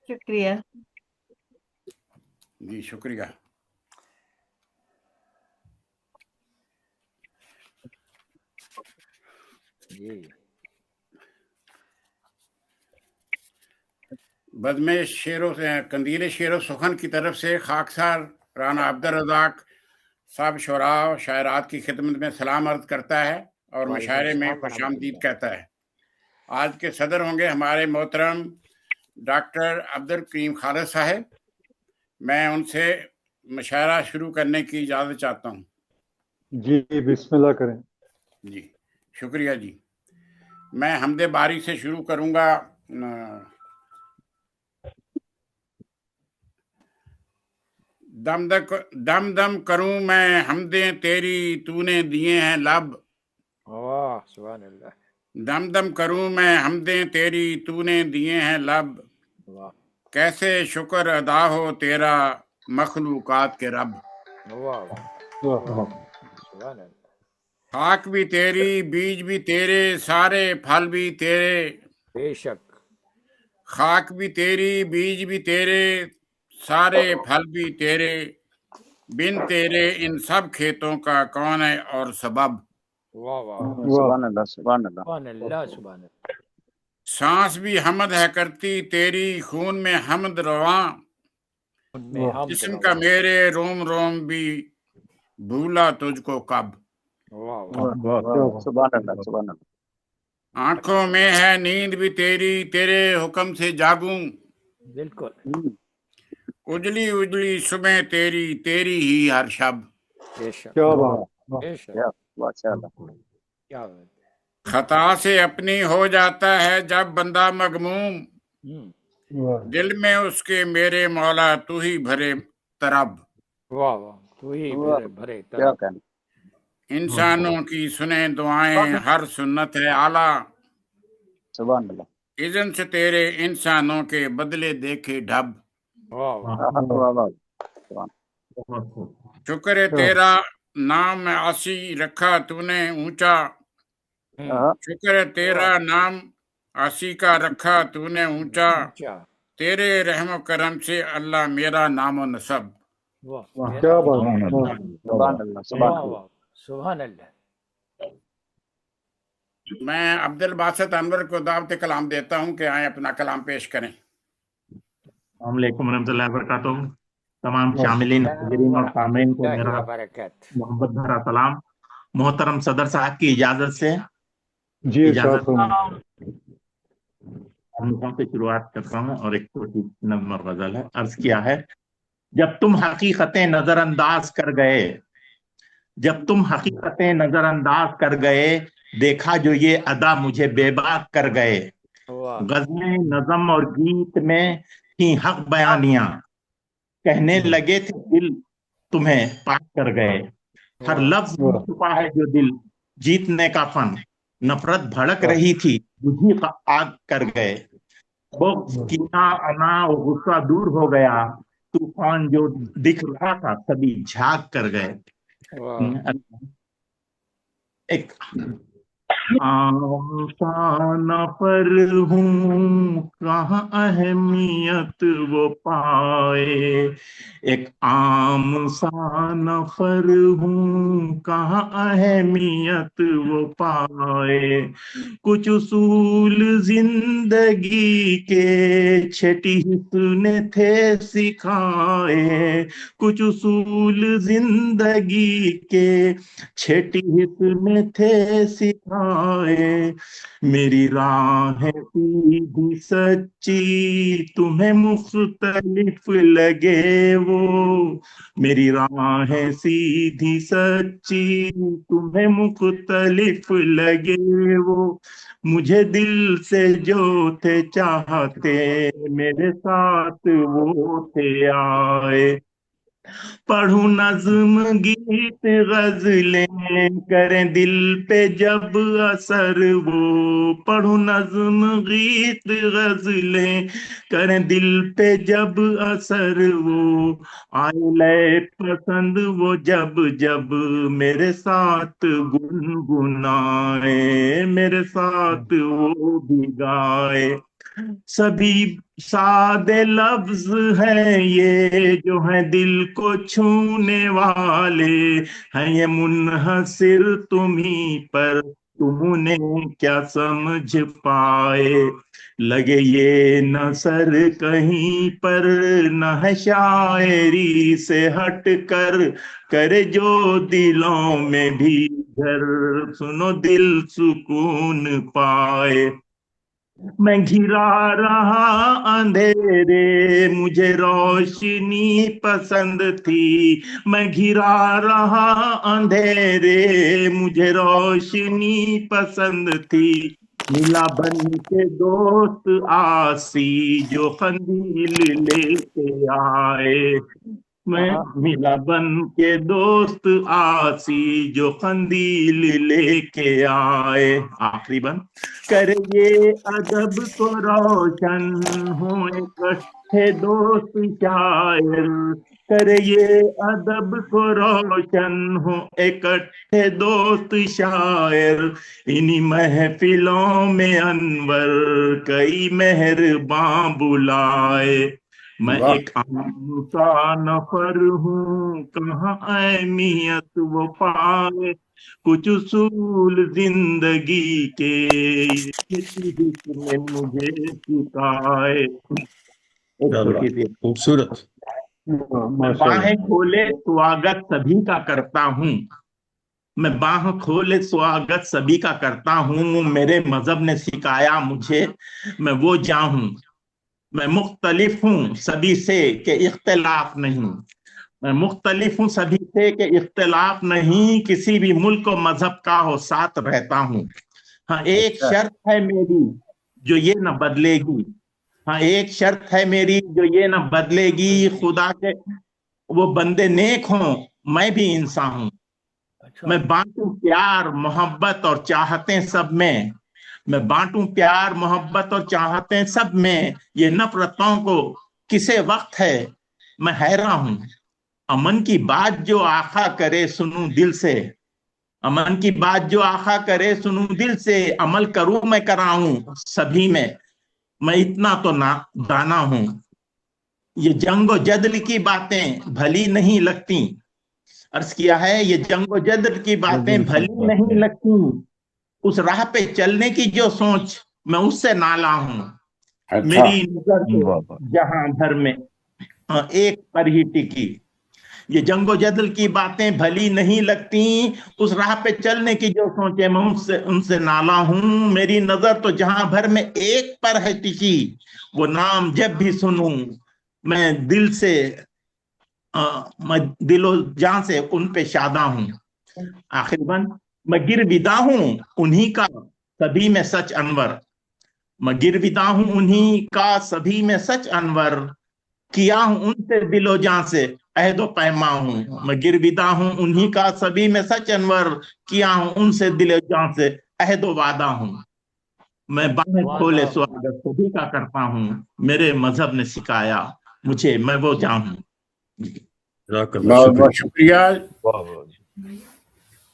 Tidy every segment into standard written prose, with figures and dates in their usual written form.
شکریہ جی شکریہ. جی بزم قندیل شعر و سخن کی طرف سے خاکسار رانا عبدالرزاق صاحب شعراء و شاعرات کی خدمت میں سلام عرض کرتا ہے اور مشاعرے میں خوش آمدید کہتا ہے. آج کے صدر ہوں گے ہمارے محترم ڈاکٹر عبدالکریم خالد صاحب. میں ان سے مشاعرہ شروع کرنے کی اجازت چاہتا ہوں. جی بسم اللہ کریں. جی شکریہ جی. میں حمد باری سے شروع کروں گا. دم دم کروں میں حمدیں تیری تو نے دیے ہیں لب. واہ سبحان اللہ. دم دم کروں میں حمدیں تیری تو نے دیے ہیں لب. واہ کیسے شکر ادا ہو تیرا مخلوقات کے رب. واہ سبحان اللہ. خاک بھی تیری بیج بھی تیرے سارے پھل بھی تیرے. بے شک. خاک بھی تیری بیج بھی تیرے سارے پھل بھی تیرے. بن تیرے ان سب کھیتوں کا کون ہے اور سبب. واہ واہ سبحان اللہ سبحان اللہ. سبحان اللہ سبحان اللہ. سانس بھی حمد ہے کرتی تیری خون میں حمد رواں. جسم کا میرے روم روم بھی بھولا تجھ کو کب. واہ واہ سبحان اللہ سبحان اللہ. آنکھوں میں ہے نیند بھی تیری تیرے حکم سے جاگوں. بالکل. اجلی اجلی صبح تیری تیری ہی ہر شب. بے شک کیا بات. بے شک. ماشاء اللہ. کیا بات ہے. خطا سے اپنی ہو جاتا ہے جب بندہ مغموم. دل میں اس کے میرے مولا تو ہی بھرے طرب. واہ واہ تو ہی بھرے کیا طرب. کہنا. انسانوں کی سنیں دعائیں ہر سنت ہے اعلیٰ. سبحان اللہ. اذن سے تیرے انسانوں کے بدلے دیکھے ڈھب. واہ واہ واہ واہ. شکر ہے تیرا نام عاصی رکھا تو نے اونچا. شکر ہے تیرا نام عاصی کا رکھا تو نے اونچا. تیرے رحم و کرم سے اللہ میرا نام و نسب. واہ کیا بات. سبحان اللہ سبحان اللہ. واہ سبحان اللہ. میں عبدالباسط انور کو دعوت کلام دیتا ہوں کہ آئیں اپنا کلام پیش کریں. السلام علیکم ورحمۃ اللہ وبرکاتہ. تمام شاملین حاضرین اور سامعین کو میرا محبت بھرا سلام. محترم صدر صاحب کی اجازت سے جی اجازت سے شروعات کرتا ہوں اور ایک چھوٹی نظم اور غزل ہے. عرض کیا ہے. جب تم حقیقتیں نظر انداز کر گئے جب تم حقیقتیں نظر انداز کر گئے دیکھا جو یہ ادا مجھے بے باک کر گئے. غزلیں نظم اور گیت میں تھی حق بیانیاں کہنے لگے تھے دل تمہیں پاک کر گئے. ہر لفظ میں چھپا ہے جو دل جیتنے کا فن نفرت بھڑک رہی تھی بجھی آگ کر گئے. بغض کینہ انا اور غصہ دور ہو گیا طوفان جو دکھ رہا تھا سبھی جھاگ کر گئے. ایک عام سا نفر ہوں کہاں اہمیت وہ پائے. ایک عام سا نفر ہوں کہاں اہمیت وہ پائے. کچھ اصول زندگی کے چھٹی نے تھے سکھائے. کچھ اصول زندگی کے چھٹی نے تھے سکھائے. میری راہ سیدھی سچی تمہیں مختلف لگے وہ. میری راہ سیدھی سچی تمہیں مختلف لگے وہ. مجھے دل سے جو تھے چاہتے میرے ساتھ وہ تھے آئے. پڑھوں نظم گیت غزلیں کریں دل پہ جب اثر وہ. پڑھوں نظم گیت غزلیں کریں دل پہ جب اثر وہ. آئے لے پسند وہ جب جب میرے ساتھ گنگنائے میرے ساتھ وہ بھی گائے. سبھی سادے لفظ ہیں یہ جو ہیں دل کو چھونے والے ہیں، یہ منحصر تمہیں پر تم نے کیا سمجھ پائے، لگے یہ نثر کہیں پر نہ ہے شاعری سے ہٹ کر، کرے جو دلوں میں بھی گھر، سنو دل سکون پائے۔ میں گھرا رہا اندھیرے مجھے روشنی پسند تھی، میں گھرا رہا اندھیرے مجھے روشنی پسند تھی، ملا بن کے دوست آسی جو قندیل لے کے آئے، میں ملا بن کے دوست آسی جو قندیل لے کے آئے۔ آخری بند، کر یہ ادب کو روشن ہوں اکٹھے دوست شاعر، کر یہ ادب کو روشن ہوں اکٹھے دوست شاعر، انہی محفلوں میں انور کئی مہرباں بلائے، میں واہ ایک عام سا نفر ہوں کہاں اہمیت وہ پائے، کچھ اصول زندگی کے حکم نے مجھے سکھائے۔ ایک چھوٹی سی خوبصورت۔ میں ماشاء باہیں اللہ کھولے سواگت سبھی کا کرتا ہوں، میں باہیں کھولے سواگت سبھی کا کرتا ہوں، میرے مذہب نے سکھایا مجھے میں وہ جاں ہوں، میں مختلف ہوں سبھی سے کہ اختلاف نہیں، میں مختلف ہوں سبھی سے کہ اختلاف نہیں، کسی بھی ملک و مذہب کا ہو ساتھ رہتا ہوں، ہاں ایک اچھا شرط ہے میری جو یہ نہ بدلے گی، ہاں ایک شرط ہے میری جو یہ نہ بدلے گی، خدا کے وہ بندے نیک ہوں میں بھی انسان ہوں، اچھا میں بانٹوں پیار محبت اور چاہتے سب میں بانٹوں پیار محبت اور چاہتے سب میں، یہ نفرتوں کو کسے وقت ہے میں حیران ہوں، امن کی بات جو آقا کرے سنوں دل سے، امن کی بات جو آقا کرے سنوں دل سے، عمل کروں میں کراؤں سبھی میں اتنا تو دانا ہوں، یہ جنگ و جدل کی باتیں بھلی نہیں لگتی، عرض کیا ہے یہ جنگ و جدل کی باتیں بھلی نہیں لگتی، اس راہ پہ چلنے کی جو سوچ میں اس سے نالا ہوں، اچھا میری نظر تو جہاں بھر میں ایک پر ہی ٹکی، یہ جنگ و جدل کی باتیں بھلی نہیں لگتی، اس راہ پہ چلنے کی جو سوچے میں ان سے نالا ہوں، میری نظر تو جہاں بھر میں ایک پر ہے ٹکی، وہ نام جب بھی سنوں میں دل سے میں دل و جان سے ان پہ شاداں ہوں۔ آخر بند، میں گرویدہ ہوں انہی کا سبھی میں سچ انور، میں گرویدہ ہوں انہی کا سبھی میں سچ انور، کیا ہوں ان سے دل و جان سے عہد و پیما ہوں، میں گرویدہ ہوں انہی کا سبھی میں سچ انور، کیا ہوں ان سے دل و جان سے عہد و وعدہ ہوں، میں باہیں کھولے سواگت سبھی کا کرتا ہوں، میرے مذہب نے سکھایا مجھے میں وہ جاں ہوں۔ جزاک اللہ، بہت بہت شکریہ۔ واہ واہ۔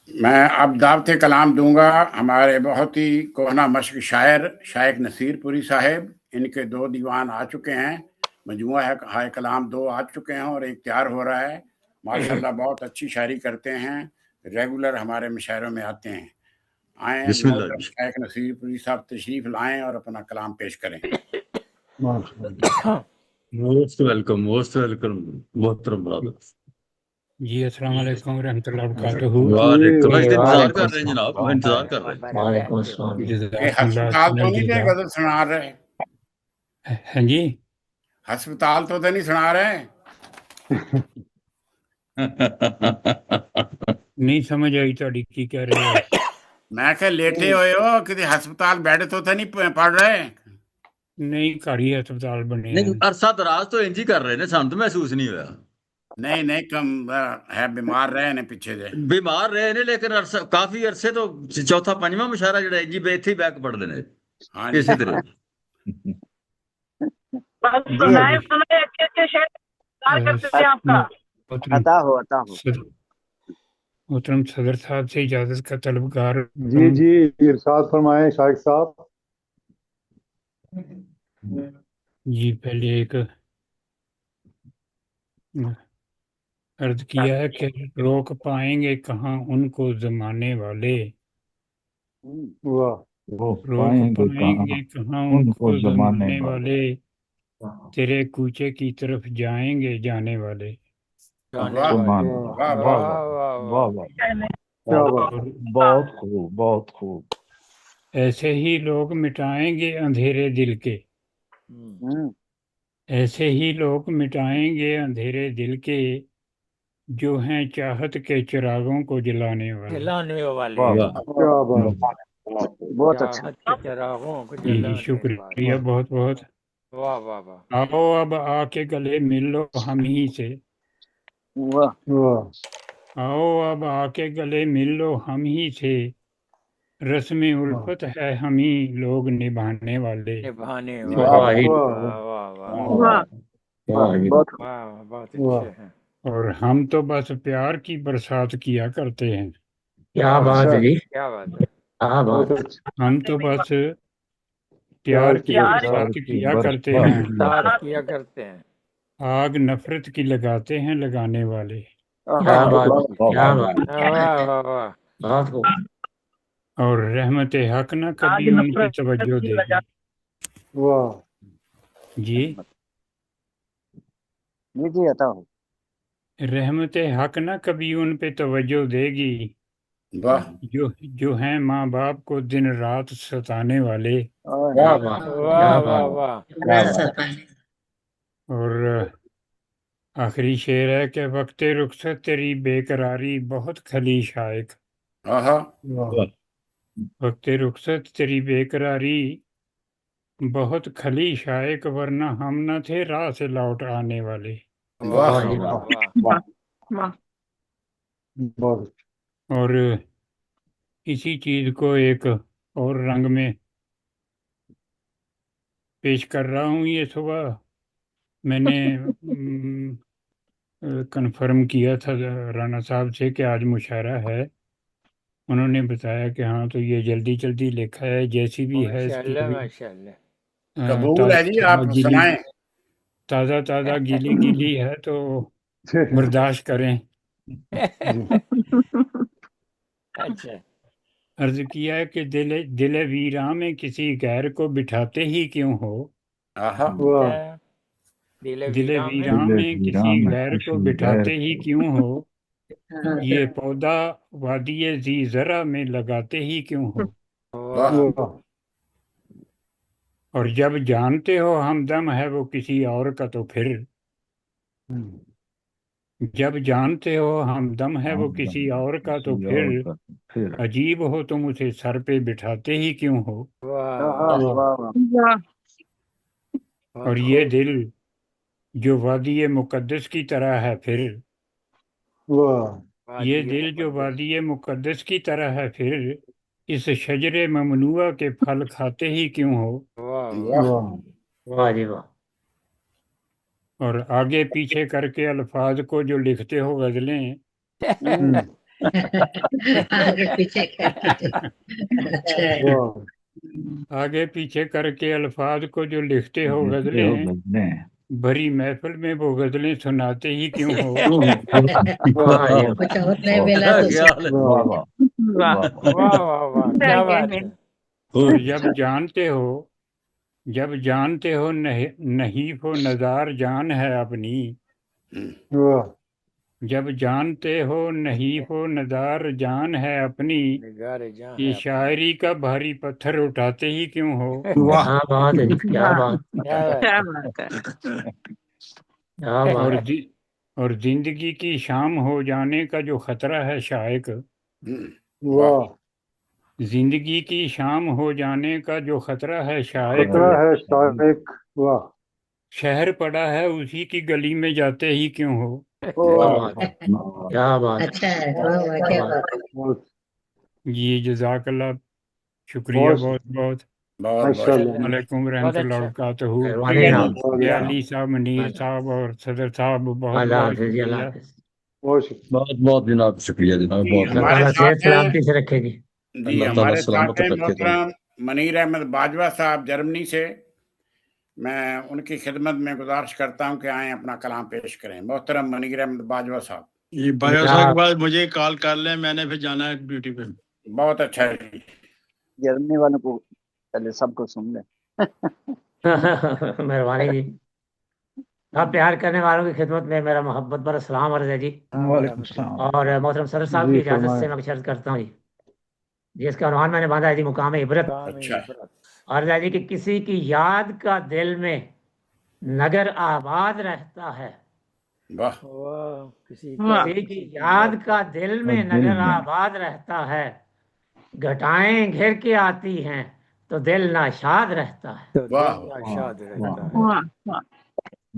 میں اب دعوت کلام دوں گا ہمارے بہت ہی کوہنا مشق شاعر شائخ نصیر پوری صاحب، ان کے 2 دیوان آ چکے ہیں، مجموعہ ہائے کلام 2 آ چکے ہیں اور ایک تیار ہو رہا ہے، ماشاءاللہ بہت اچھی شاعری کرتے ہیں، ریگولر ہمارے مشاعروں میں آتے ہیں۔ آئیں بسم اللہ محترم جی۔ شائخ نصیر پوری صاحب تشریف لائیں اور اپنا کلام پیش کریں۔ ماشاء اللہ موسٹ ویلکم، موسٹ ویلکم محترم برادر۔ جی السلام علیکم ورحمۃ اللہ وبرکاتہ۔ وعلیکم جی انتظار وعلیکم کر رہے ہیں جناب، میں انتظار کر رہے ہیں۔ وعلیکم السلام۔ یہ جزاکم اللہ ہسپتال خیر تو نہیں تھے الجزا۔ غزل سنا رہے؟ ہاں جی، ہسپتال تو نہیں سنا رہے؟ نہیں سمجھ آئی تھوڑی کی کہہ رہے ہو؟ میں کہ لیٹے ہوئے ہو کسی ہسپتال بیڈ تو نہیں پڑھ رہے؟ نہیں گھر ہی ہسپتال بنے نہیں ہیں۔ عرصہ دراز تو انج ہی کر رہے نے، سانو تو محسوس نہیں ہوا۔ نہیں کم ہے، بیمار رہے نے پیچھے سے۔ بیمار رہے نے لیکن عرصہ کافی عرصے تو چوتھا پنجواں مشاعرہ جڑا ہے جی بے اتھے بیک پڑھ دینے ہاں جی اسی طرح۔ محترم صدر صاحب سے اجازت کا طلبگار جی ارشاد فرمائیں شائخ صاحب۔ जी पहले एक अर्ज किया है कि रोक पाएंगे कहाँ उनको जमाने वाले, वाह रोक पाएंगे पाएंगे कहाँ उनको उनको जमाने जमाने वाले, तेरे कूचे की तरफ जाएंगे जाने वाले। जाने वाह वाले। वाह वाह वाह वाह वाह वाह। वाह क्या बात है, बहुत खूब बहुत खूब। ऐसे ही लोग मिटाएंगे अंधेरे दिल के, ऐसे ही लोग मिटाएंगे अंधेरे दिल के, जो हैं चाहत के चिरागों को जलाने वाले। जलाने वाले। वाह वाह क्या बात है। बहुत अच्छा। चाहत के चिरागों को जी जलाने शुक्रिया वाले। बहुत बहुत। वाह वाह वाह। आओ अब आके गले मिल लो हम ही से, वाह वाह आओ अब आके गले मिल लो हम ही से, रस्म उल्फत है हम ही लोग निभाने वाले। निभाने वाह वाले। वाह वाह वाह वाह। वाह बहुत खूब। वाह बहुत वाह। अच्छे हैं। और हम तो बस प्यार की बरसात किया करते हैं, क्या बात है जी, क्या बात है। क्या बहुत बात। अच्छा। हम तो बस प्यार प्यार की की बरसात किया करते हैं, साथ किया करते हैं। आग नफरत की लगाते हैं लगाने वाले। क्या बात, क्या बात, वाह वाह वाह। बहुत खूब। और रहमत हक ना कभी उन पे तवज्जो देगी। वाह जी जी आता हो। रहमत हक ना कभी उन पे तवज्जो देगी, वाह जो हैं माँ बाप को दिन रात सताने वाले। क्या बात, वाह क्या वाह बात। वाह। और आखिरी शेर है कि वक्त रुखसत तेरी बेकरारी बहुत खली शायक, आहा वाह वक्त रुखसत तेरी बेकरारी बहुत खली शायक, वरना हम न थे राह से लौट आने वाले। वाह वाह जी वाह वाह। बहुत और इसी चीज को एक और रंग में पेश कर रहा हूँ। ये सुबह मैंने कंफर्म किया था राना साहब से कि आज मुशायरा है। उन्होंने बताया कि हाँ तो ये जल्दी जल्दी लिखा है, जैसी भी है इसकी माशाल्लाह कोई माशाल्लाह। कबूल है जी, आप सुनाएं। ताज़ा ताज़ा गीली गीली है तो बर्दाश्त करें। अच्छा। अर्ज किया है कि दिल वीरां में किसी गैर को बिठाते ही क्यों हो, आहा वाह दिल दिल वीरां में। वीरां में किसी गैर को बिठाते ही क्यों हो, ये पौधा वादिये जी जरा में लगाते ही क्यों हो। वाह वाह और जब जानते हो हमदम है वो किसी और का तो फिर, जब जानते हो हमदम है वो किसी और का तो फिर अजीब हो तुम उसे सर पे बिठाते ही क्यों हो। वाह वाह और ये दिल जो वादी मुकद्दस की तरह है फिर, वाह ये दिल जो वादी मुकद्दस की तरह है फिर, इस शजरे ममनुआ के फल खाते ही क्यों हो। वाह वाह वाह जी वाह। और आगे पीछे करके अल्फाज को जो लिखते हो गजलें, आगे पीछे करके। अच्छा। वाह आगे पीछे करके अल्फाज को जो लिखते हो गजलें, भरी महफिल में वो गजलें सुनाते ही क्यों हो। वाह जी वाह। कुछ और नहीं मिला तो क्या हाल है? वाह वाह वाह वाह वाह। क्या बात है। और जब जानते हो नहीं हो नजार जान है अपनी, वाह जब जानते हो नहीं हो नजार जान है अपनी, निगार जहां ये है। शायरी का भारी पत्थर उठाते ही क्यों हो। क्या बात है जी, क्या बात, क्या बात है। क्या और बात। और जिंदगी की शाम हो जाने का जो खतरा है शायक, वाह जिंदगी की शाम हो जाने का जो खतरा है शायक, खतरा है शायक। वाह शहर पड़ा है उसी की गली में जाते ही क्यों हो। क्या बात है, क्या बात। अच्छा है। वाह वाह क्या बात है। बहुत जी जज़ाकल्लाह, शुक्रिया बहुत बहुत। बहुत माशाल्लाह वालेकुम बहुत रहमतुल्लाह अच्छा। वबरकातुहू। मेहरबानी साहब। अली साहब, मुनीर साहब और सदर साहब बहुत अल्लाह बहुत हाफिज जी, अल्लाह शुक्रिया। हाफिज। बहुत शुक्रिया। बहुत बहुत जनाब, शुक्रिया जनाब, बहुत अल्लाह हमारे ताला साथ सेहत हैं सलामती से रखे जी। जी, अल्लाह ताला हमारे सलामत साथ हैं रखे। मोहतरम मनीर अहमद बाजवा साहब जर्मनी से। میں ان کی خدمت میں گزارش کرتا ہوں کہ آئیں اپنا کلام پیش کریں. محترم منیر احمد باجوہ صاحب. یہ باجوہ صاحب کے بعد مجھے کال کر لیں, میں نے پھر جانا ہے ڈیوٹی پہ. بہت اچھا جی. جرمنی والوں کو پہلے سب کو سن لیں. مہربانی جی. آپ پیار کرنے والوں کی خدمت میں میرا محبت بھرا سلام عرض ہے جی. وعلیکم السلام. اور محترم صدر صاحب کی اجازت سے میں عرض کرتا ہوں جی, جس کا عنوان میں نے باندھا ہے جی مقام عبرت. اچھا. عرض ہے جی کہ کسی کی یاد کا دل میں نگر آباد رہتا ہے. واہ. واہ کسی کی یاد کا دل میں نگر آباد رہتا ہے. گھٹائیں گھر کے آتی ہیں تو دل ناشاد رہتا ہے. واہ. شاد رہتا ہے.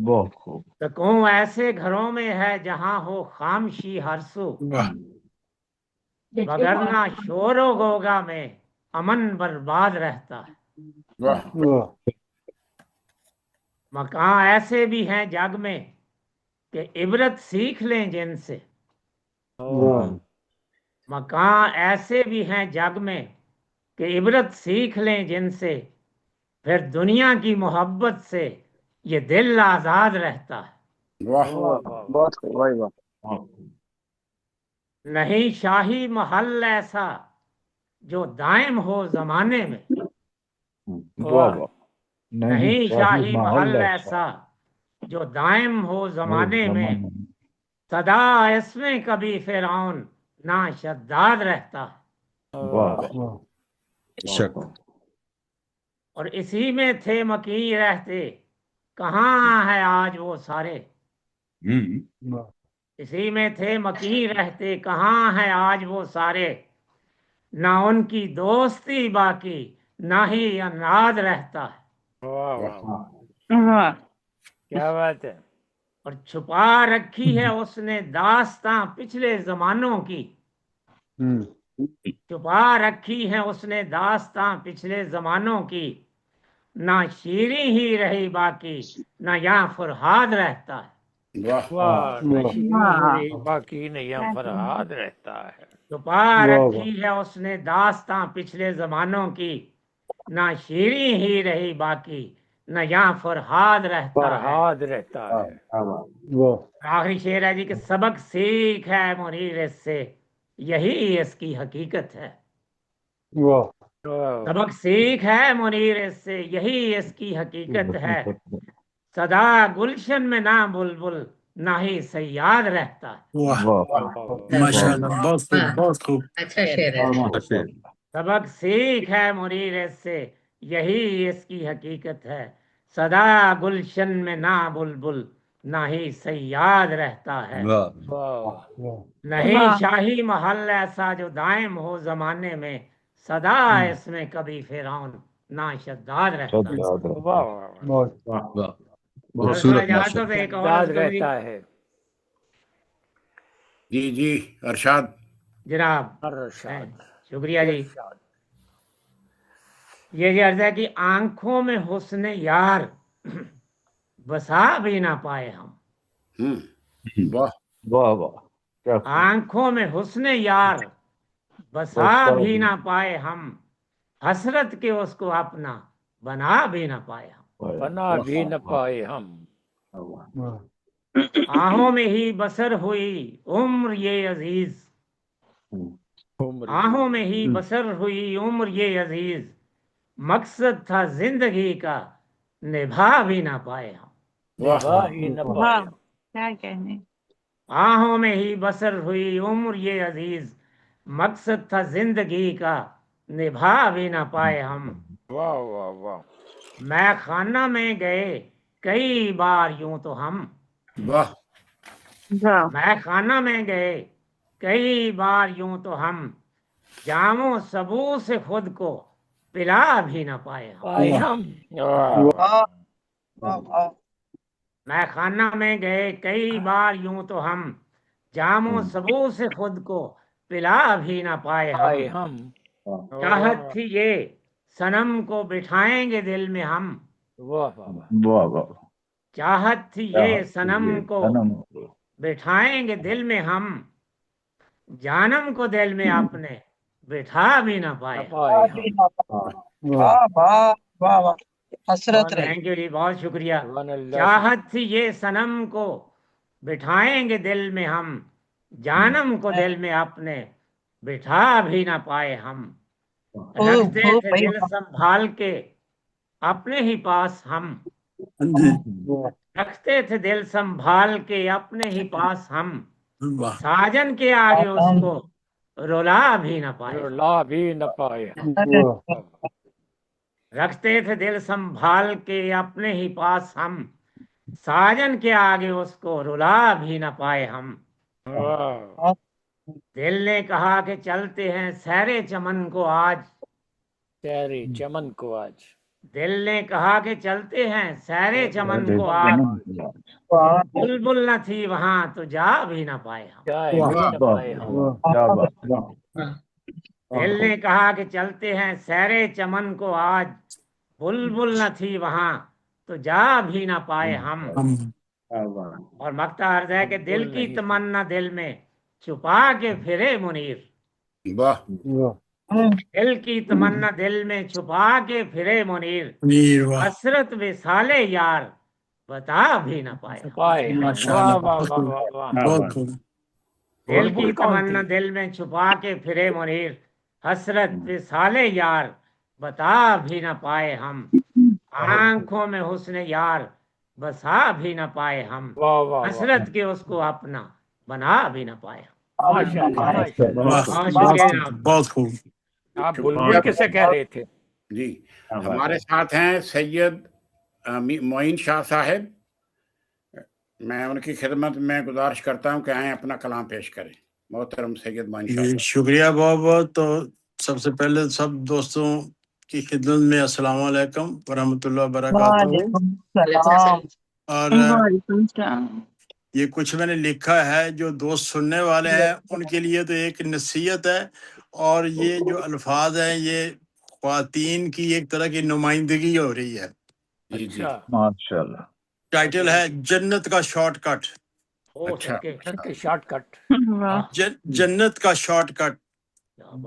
بہت خوب. سکون ایسے گھروں میں ہے جہاں ہو خامشی ہر سو, وگرنہ شور و غوغا میں امن برباد رہتا ہے. واہ. مکان ایسے بھی ہیں جگ میں کہ عبرت سیکھ لیں جن سے. مکان ایسے بھی ہیں جگ میں کہ عبرت سیکھ لیں جن سے, پھر دنیا کی محبت سے یہ دل آزاد رہتا ہے. واہ. بہت خوب. واہ واہ. نہیں شاہی محل ایسا جو دائم ہو زمانے میں. واہ. نہیں شاہی محل ایسا جو دائم ہو زمانے میں, صدا اس میں کبھی فرعون نا شداد رہتا ہے. واہ. شک. اور اسی میں تھے مکی رہتے, کہاں ہے آج وہ سارے. اسی میں تھے مکی رہتے, کہاں ہے آج وہ سارے. نہ ان کی دوستی باقی نہ ہی اناد رہتا ہے. کیا بات ہے. اور چھپا رکھی ہے اس نے داستاں پچھلے زمانوں کی. چھپا رکھی ہے اس نے داستاں پچھلے زمانوں کی. نہ شیریں ہی رہی باقی نہ یہاں فرہاد رہتا ہے. باقی نہیں فرہاد رہتا ہے. چھپا رکھی ہے اس نے داستاں پچھلے زمانوں کی. نہ شیریں ہی رہی باقی نہ یہاں فرہاد رہتا ہے. فرہاد رہتا ہے. آخری شعر ہے جی کہ سبق سیکھ ہے منیر اس سے, یہی اس کی حقیقت ہے. سبق سیکھ ہے منیر اس سے, یہی اس کی حقیقت ہے. صدا گلشن میں نہ بلبل نہ ہی صیاد رہتا ہے. ماشاءاللہ, بہت خوب, بہت خوب. اچھا شعر ہے. سبق سیکھ ہے منیر اس سے, یہی اس کی حقیقت ہے. صدا گلشن میں نہ بلبل نہ ہی صیاد رہتا ہے. نہیں شاہی محل ایسا جو دائم ہو زمانے میں, صدا اس میں کبھی فرعون نہ شداد رہتا ہے. ایک اور رہتا ہے. جی جی ارشاد جناب. ارشاد. شکریہ جی. یہ جی عرض ہے کہ آنکھوں میں حسن یار بسا بھی نہ پائے ہم. واہ. واہ واہ. آنکھوں میں حسن یار بسا بھی نہ پائے ہم, حسرت کے اس کو اپنا بنا بھی نہ پائے ہم. بنا بھی نہ پائے ہم. آہوں میں ہی بسر ہوئی عمر یہ عزیز. آہوں میں ہی بسر ہوئی عمر یہ عزیز, مقصد تھا زندگی کا نبھا بھی نہ پائے ہم. کیا کہنے. آہوں میں ہی بسر ہوئی عمر یہ عزیز, مقصد تھا زندگی کا نبھا بھی نہ پائے ہم. واہ واہ واہ. میں خانہ میں گئے کئی بار یوں تو ہم. واہ. میں خانہ میں گئے کئی بار یوں تو ہم, جاموں سبو سے خود کو پلا بھی نہ پائے ہم. میں خانہ میں گئے کئی بار یوں تو ہم, جاموں سبو سے خود کو پلا بھی نہ پائے ہم. چاہت تھی یہ صنم کو بٹھائیں گے دل میں ہم. چاہت تھی یہ صنم کو بٹھائیں گے دل میں ہم, جانم کو دل میں اپنے بٹھا بھی نہ پائے. حسرت رہی تھینک یو جی، بہت شکریہ. سبحان اللہ. چاہت تھی یہ صنم کو بٹھائیں گے دل میں ہم، جانم کو دل میں اپنے بٹھا بھی نہ پائے ہم. رکھتے تھے دل سنبھال کے اپنے ہی پاس ہم، رکھتے تھے دل سنبھال کے اپنے ہی پاس ہم، ساجن کے آگے اس کو رلا بھی نہ پائے. لا بھی نہ پائے ہم. رکھتے تھے دل سنبھال کے اپنے ہی پاس ہم، ساجن کے آگے اس کو رلا بھی نہ پائے ہم. واہ. دل نے کہا کہ چلتے ہیں سیرے چمن کو آج، تیرے چمن کو آج. دل نے کہا کہ چلتے ہیں سیرے چمن کو آج، بلبل نہ تھی وہاں تو جا بھی نہ پائے ہم. جائے بھی نہ پائے ہم. کیا بات. دل نے کہا کہ چلتے ہیں سیرے چمن کو آج، بلبل نہ تھی وہاں تو جا بھی نہ پائے ہم. اور مقطع عرض ہے کہ دل کی تمنا دل میں چھپا کے پھرے منیر، واہ دل کی تمنا دل میں چھپا کے پھرے منیر، حسرت وصال یار بتا بھی نہ پائے ہم. پائے ہم. واہ واہ واہ واہ واہ. دل کی تمنا دل میں چھپا کے پھرے منیر، حسرت وصال یار بتا بھی نہ پائے ہم. آنکھوں میں حسن یار بسا بھی نہ پائے ہم، واہ واہ. حسرت کے اس کو اپنا بنا بھی نہ پائے ہم. ماشاء اللہ ماشاء اللہ. بہت شکریہ جناب. بہت خوب. آپ بلبل کیسے کہہ رہے تھے؟ جی. ہمارے ساتھ ہیں سید معین شاہ صاحب. میں ان کی خدمت میں گزارش کرتا ہوں کہ آئیں اپنا کلام پیش کریں. محترم سید معین شاہ صاحب. شکریہ بہت بہت. تو سب سے پہلے سب دوستوں کی خدمت میں السلام علیکم ورحمۃ اللہ وبرکاتہ. اور یہ کچھ میں نے لکھا ہے جو دوست سننے والے ہیں ان کے لیے تو ایک نصیحت ہے، اور یہ جو الفاظ ہیں یہ خواتین کی ایک طرح کی نمائندگی ہو رہی ہے. اچھا. ماشاء اللہ. ٹائٹل ہے جنت کا شارٹ کٹ. اچھا. Shortcut. جنت کا شارٹ کٹ.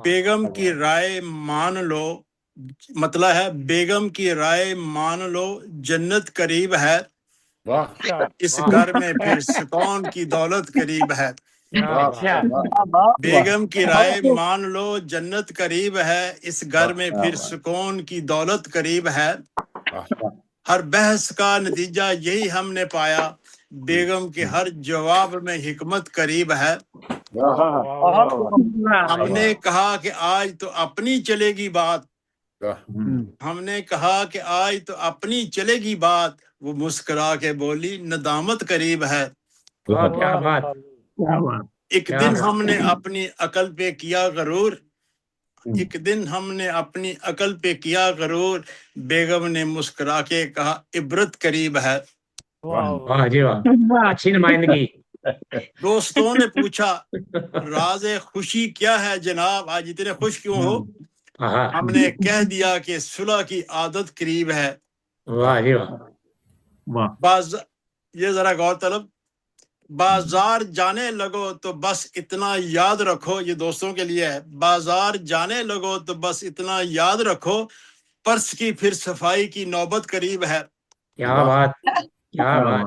بیگم کی رائے مان لو، مطلب ہے بیگم کی رائے مان لو، جنت قریب ہے، واہ اس گھر میں پھر سکون کی دولت قریب ہے. اچھا. بیگم کی رائے مان لو، جنت قریب ہے، اس گھر میں پھر سکون کی دولت قریب ہے. ہر بحث کا نتیجہ یہی ہم نے پایا، بیگم کے ہر جواب میں حکمت قریب ہے. ہم نے کہا کہ آج تو اپنی چلے گی بات، ہم نے کہا کہ آج تو اپنی چلے گی بات، وہ مسکرا کے بولی ندامت قریب ہے. کیا بات. ایک دن ہم نے اپنی عقل پہ کیا غرور، ایک دن ہم نے اپنی عقل پہ کیا غرور، بیگم نے مسکرا کے کہا عبرت قریب ہے. واہ جی واہ، اچھی نمائندگی. دوستوں نے پوچھا راز خوشی کیا ہے جناب، آج اتنے خوش کیوں ہو؟ ہم نے کہہ دیا کہ صلح کی عادت قریب ہے. واہ جی واہ. یہ ذرا غور طلب. بازار جانے لگو تو بس اتنا یاد رکھو، یہ دوستوں کے لیے ہے، بازار جانے لگو تو بس اتنا یاد رکھو، پرس کی پھر صفائی کی نوبت قریب ہے. کیا بات کیا بات.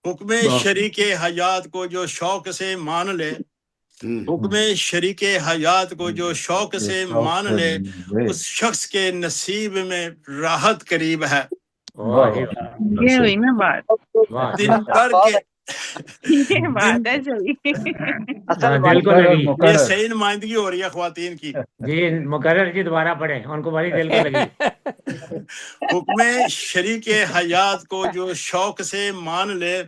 حکم شریک حیات کو جو شوق سے مان لے، حکم شریک حیات کو جو شوق سے مان لے، اس شخص کے نصیب میں راحت قریب ہے. یہ ہوئی نا بات. دن بھر کے یہ بات ہے دل کو لگی. یہ صحیح نمائندگی ہو رہی ہے خواتین کی. جی مقرر جی دوبارہ پڑھیں، ان کو بڑی دل کو لگی. حکم شریک حیات کو جو شوق سے مان لے،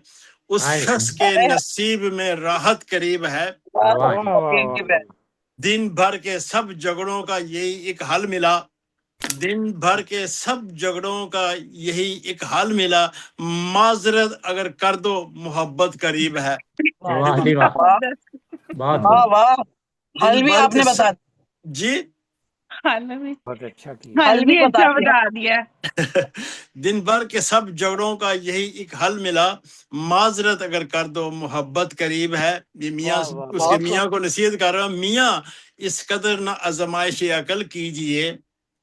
اس شخص کے نصیب میں راحت قریب ہے. دن بھر کے سب جھگڑوں کا یہی ایک حل ملا، دن بھر کے سب جھگڑوں کا یہی ایک حل ملا، معذرت اگر کر دو محبت قریب ہے. حل بھی آپ نے بتا جی بہت اچھا حل بھی اچھا بتا دیا. دن بھر کے سب جھگڑوں کا یہی ایک حل ملا، معذرت اگر کر دو محبت قریب ہے. یہ میاں اس کے میاں کو نصیحت کر رہا ہوں، میاں اس قدر نہ آزمائش عقل کیجئے،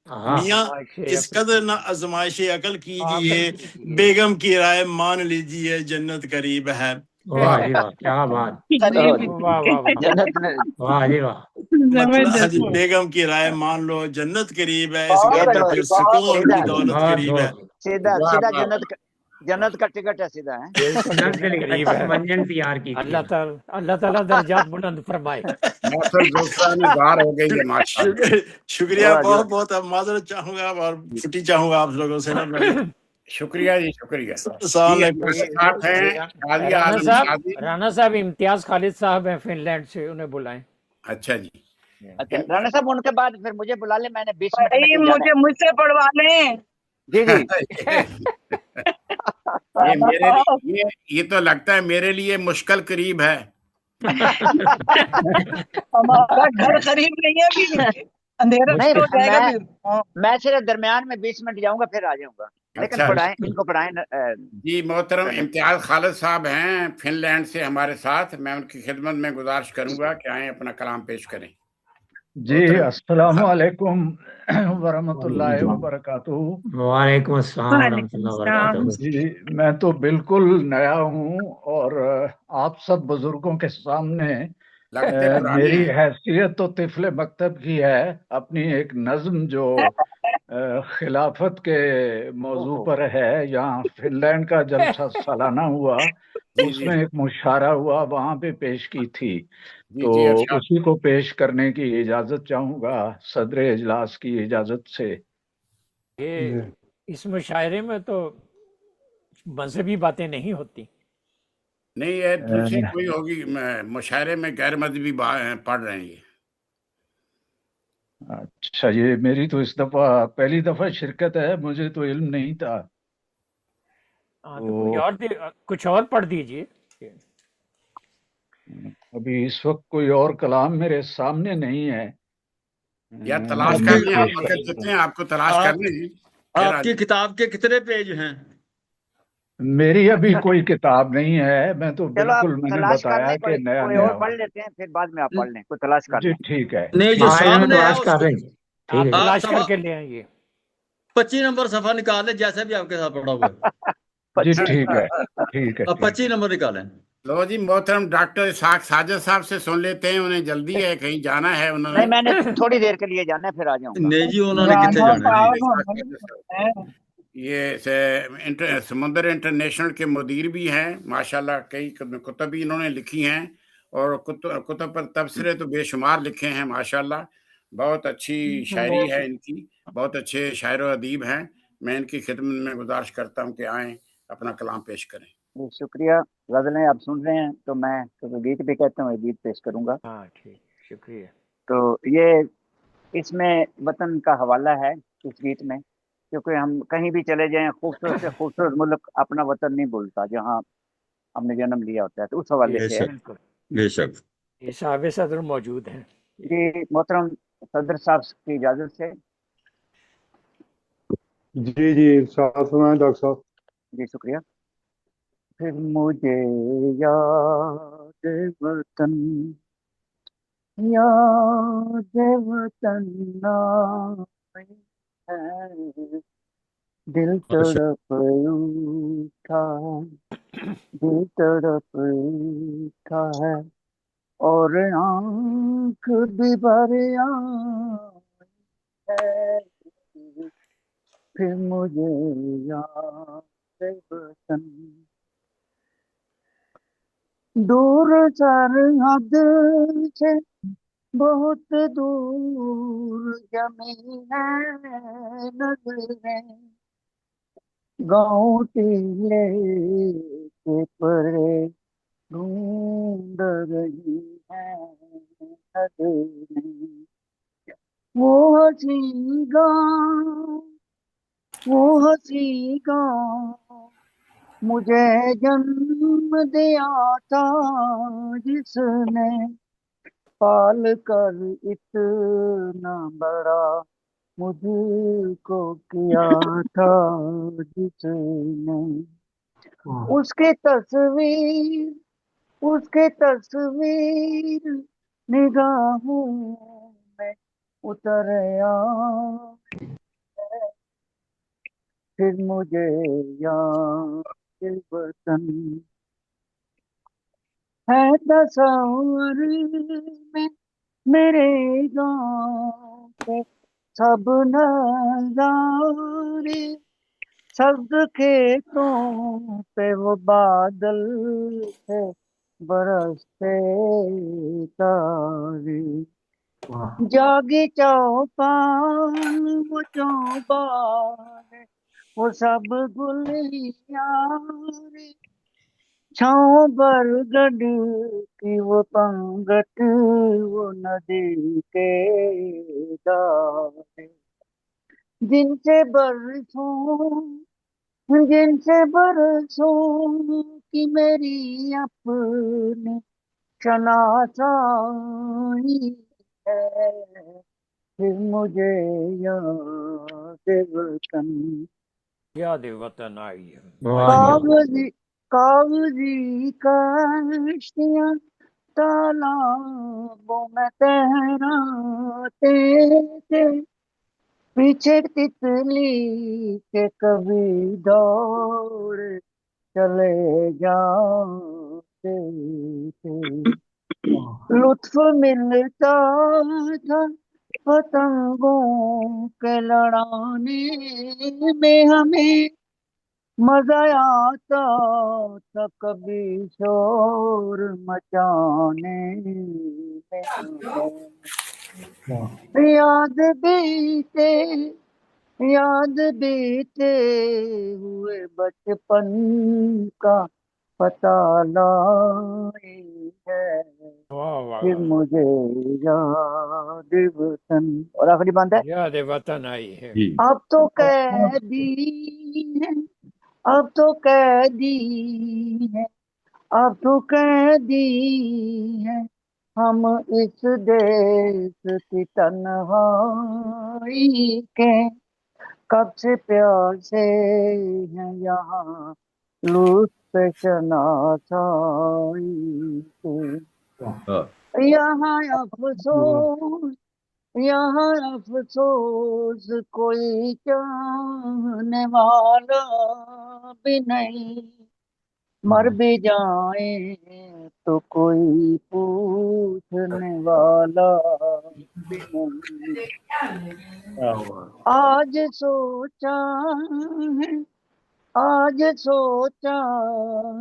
ہاں میاں اس قدر نہ آزمائش عقل کیجیے، بیگم کی رائے مان لیجیے، جنت قریب ہے۔ واہ جی واہ، کیا بات، واہ واہ واہ جنت میں واہ جی واہ، مطلب زبردست حضرت بیگم کی رائے مان لو، جنت قریب ہے، اس یہ کا تو پھر سکون کی سیدھا دولت بہت قریب ہے۔ بہت سیدھا واہ سیدھا واہ جنت کا ٹکٹ ہے سیدھا ہے۔ بالکل جنت جنت کے قریب اچھی ہے۔ منزل تیار کیجیے گا۔ اللہ تعالیٰ درجات بلند فرمائے۔ محفل زلفان دار ہو گئی ہے ماشاء اللہ۔ شکریہ واہ جی بہت بہت، اب معذرت چاہوں گا اور چھٹی چاہوں گا آپ لوگوں سے نا میں۔ شکریہ جی، شکریہ السلام جی۔ علیکم۔ ہمارے ساتھ ہیں قاضی عالم شادی۔ رانا صاحب امتیاز خالد صاحب ہیں فن لینڈ سے، انہیں بلائیں۔ اچھا جی، اچھا رانا صاحب ان کے بعد پھر مجھے بلا لیں، میں نے 20 منٹ میں بھائی کہیں جانا مجھے مجھ سے پڑھوا لیں۔ ہے۔ جی یہ میرے لیے یہ تو لگتا ہے میرے لیے مشکل قریب ہے۔ ہمارا گھر قریب نہیں ہے ابھی، اندھیرا نہیں ہو جائے گا پھر۔ میں صرف درمیان میں 20 منٹ جاؤں گا پھر آ جاؤں گا، لیکن اچھا پڑھائیں ان کو پڑھائیں۔ جی، محترم امتیاز خالد صاحب ہیں فن لینڈ سے ہمارے ساتھ، میں ان کی خدمت میں گزارش کروں گا کہ آئیں اپنا کلام پیش کریں۔ جی السلام علیکم ورحمۃ اللہ وبرکاتہ۔ وعلیکم السلام ورحمۃ اللہ وبرکاتہ۔ جی میں تو بالکل نیا ہوں اور آپ سب بزرگوں کے سامنے لگتے پرانے میری ہیں۔ حیثیت تو طفل مکتب کی ہے، اپنی ایک نظم جو خلافت کے موضوع پر ہے، یہاں فن لینڈ کا جلسہ سالانہ ہوا، اس میں ایک مشاعرہ ہوا، وہاں پہ پیش کی تھی، تو جی ارشاد۔ اسی کو پیش کرنے کی اجازت چاہوں گا صدر اجلاس کی اجازت سے۔ یہ اس مشاعرے میں تو مذہبی باتیں نہیں ہوتی۔ نہیں، یہ دوسری کوئی ہوگی، مشاعرے میں غیر مذہبی پڑھ رہے ہیں یہ۔ اچھا، یہ میری تو اس دفعہ پہلی دفعہ شرکت ہے، مجھے تو علم نہیں تھا۔ تو کچھ اور پڑھ دیجئے۔ ابھی اس وقت کوئی اور کلام میرے سامنے نہیں ہے، یا تلاش کر لیں، آپ وقت جتنے آپ کو تلاش کرنے ہیں۔ آپ کی کتاب کے کتنے پیج ہیں؟ میری ابھی کوئی کتاب نہیں ہے، میں تو چلو آپ بالکل میں نے تلاش کر بتایا لیں، کہ نیا کوئی نیا اور ہوں۔ پڑھ لیتے ہیں، پھر بعد میں آپ پڑھ لیں، کوئی تلاش کر جی لیں۔ ٹھیک ہے۔ نہیں، جو سامنے ہے تلاش اس کر کو رہے ہیں۔ آپ ٹھیک ہے، تلاش آپ کر کے لے آئیے۔ 25 نمبر صفحہ نکال لیں، جیسے بھی آپ کے ساتھ پڑھا ہوا ہے۔ جی ٹھیک ہے، ٹھیک ہے۔ اب 25 نمبر نکالیں۔ لو جی، محترم ڈاکٹر اسحاق ساجد صاحب سے سن لیتے ہیں، انہیں جلدی ہے، کہیں جانا ہے انہوں نہیں، نے۔ میں نے تھوڑی دیر کے لیے جانا ہے، پھر آ جاؤں گا۔ نہیں جی، انہوں نے کتنے جانا ہے؟ یہ سمندر انٹرنیشنل کے مدیر بھی ہیں ماشاءاللہ، کئی کتب بھی انہوں نے لکھی ہیں، اور کتب پر تبصرے تو بے شمار لکھے ہیں ماشاءاللہ۔ بہت اچھی شاعری ہے ان کی، بہت اچھے شاعر و ادیب ہیں۔ میں ان کی خدمت میں گزارش کرتا ہوں کہ آئیں اپنا کلام پیش کریں۔ شکریہ۔ غزلیں آپ سن رہے ہیں تو میں گیت بھی کہتا ہوں، گیت پیش کروں گا۔ ہاں ٹھیک، شکریہ۔ تو یہ اس میں وطن کا حوالہ ہے اس گیت میں، کیونکہ ہم کہیں بھی چلے جائیں، خوبصورت سے خوبصورت ملک اپنا وطن نہیں بھولتا جہاں ہم نے جنم لیا ہوتا ہے، تو اس حوالے سے ہے۔ بے شک۔ یہ صاحب صدر موجود ہیں۔ جی محترم صدر صاحب کی اجازت سے۔ جی ساتھ سنائیں ڈاکٹر صاحب۔ جی شکریہ۔ پھر مجھے یاد وطن، یاد وطن آئی ہے، دل تڑپ اٹھا، دل تڑپ اٹھا ہے، اور آنکھ بھی بھر آئی ہے، پھر مجھے یاد وطن، دور سرحد سے بہت دور جمی ہے نظریں، گاؤں ٹیلے کے پرے ڈھونڈ رہی ہے نظریں، وہ ہنسی گاؤں، وہ ہنسی گاؤں مجھے جنم دیا تھا، جس نے پال کر اتنا بڑا مجھ کو کیا تھا، جس نے اس کی تصویر، اس کی تصویر نگاہوں میں اتر آئے پھر مجھے یاد وطن ہے تصور میں میرے گاؤں کے سب نظارے سبز کھیتوں پہ وہ بادل سے برستے تارے جاگی چوپان وہ چوبان وہ سب گلیاں چھاؤں برگد کی وہ پنگت وہ ندی کے دارے جن سے برسوں کی میری اپنی شناسائی ہے پھر مجھے یاد وطن یاد وطن آئی ہے کاغذی کشتیاں تالابوں میں تہراتے تھے پیچھے تتلی کے کبھی دوڑ چلے جاتے تھے لطف ملتا تھا پتنگوں کے لڑانے میں ہمیں مزہ آتا تھا کبھی شور مچانے میں ہمیں یاد بیتے ہوئے بچپن کا پتہ لائی ہے پھر مجھے یاد وطن اور آخری بات ہے یاد وطن آئی ہے اب تو قیدی ہے اب تو قیدی ہے اب تو قیدی ہے ہم اس دیس کی تنہائی کے کب سے پیاسے ہیں یہاں لطف شناسائی کے یہاں افسوس کوئی چاہنے والا بھی نہیں مر بھی جائیں تو کوئی پوچھنے والا بھی نہیں آج سوچا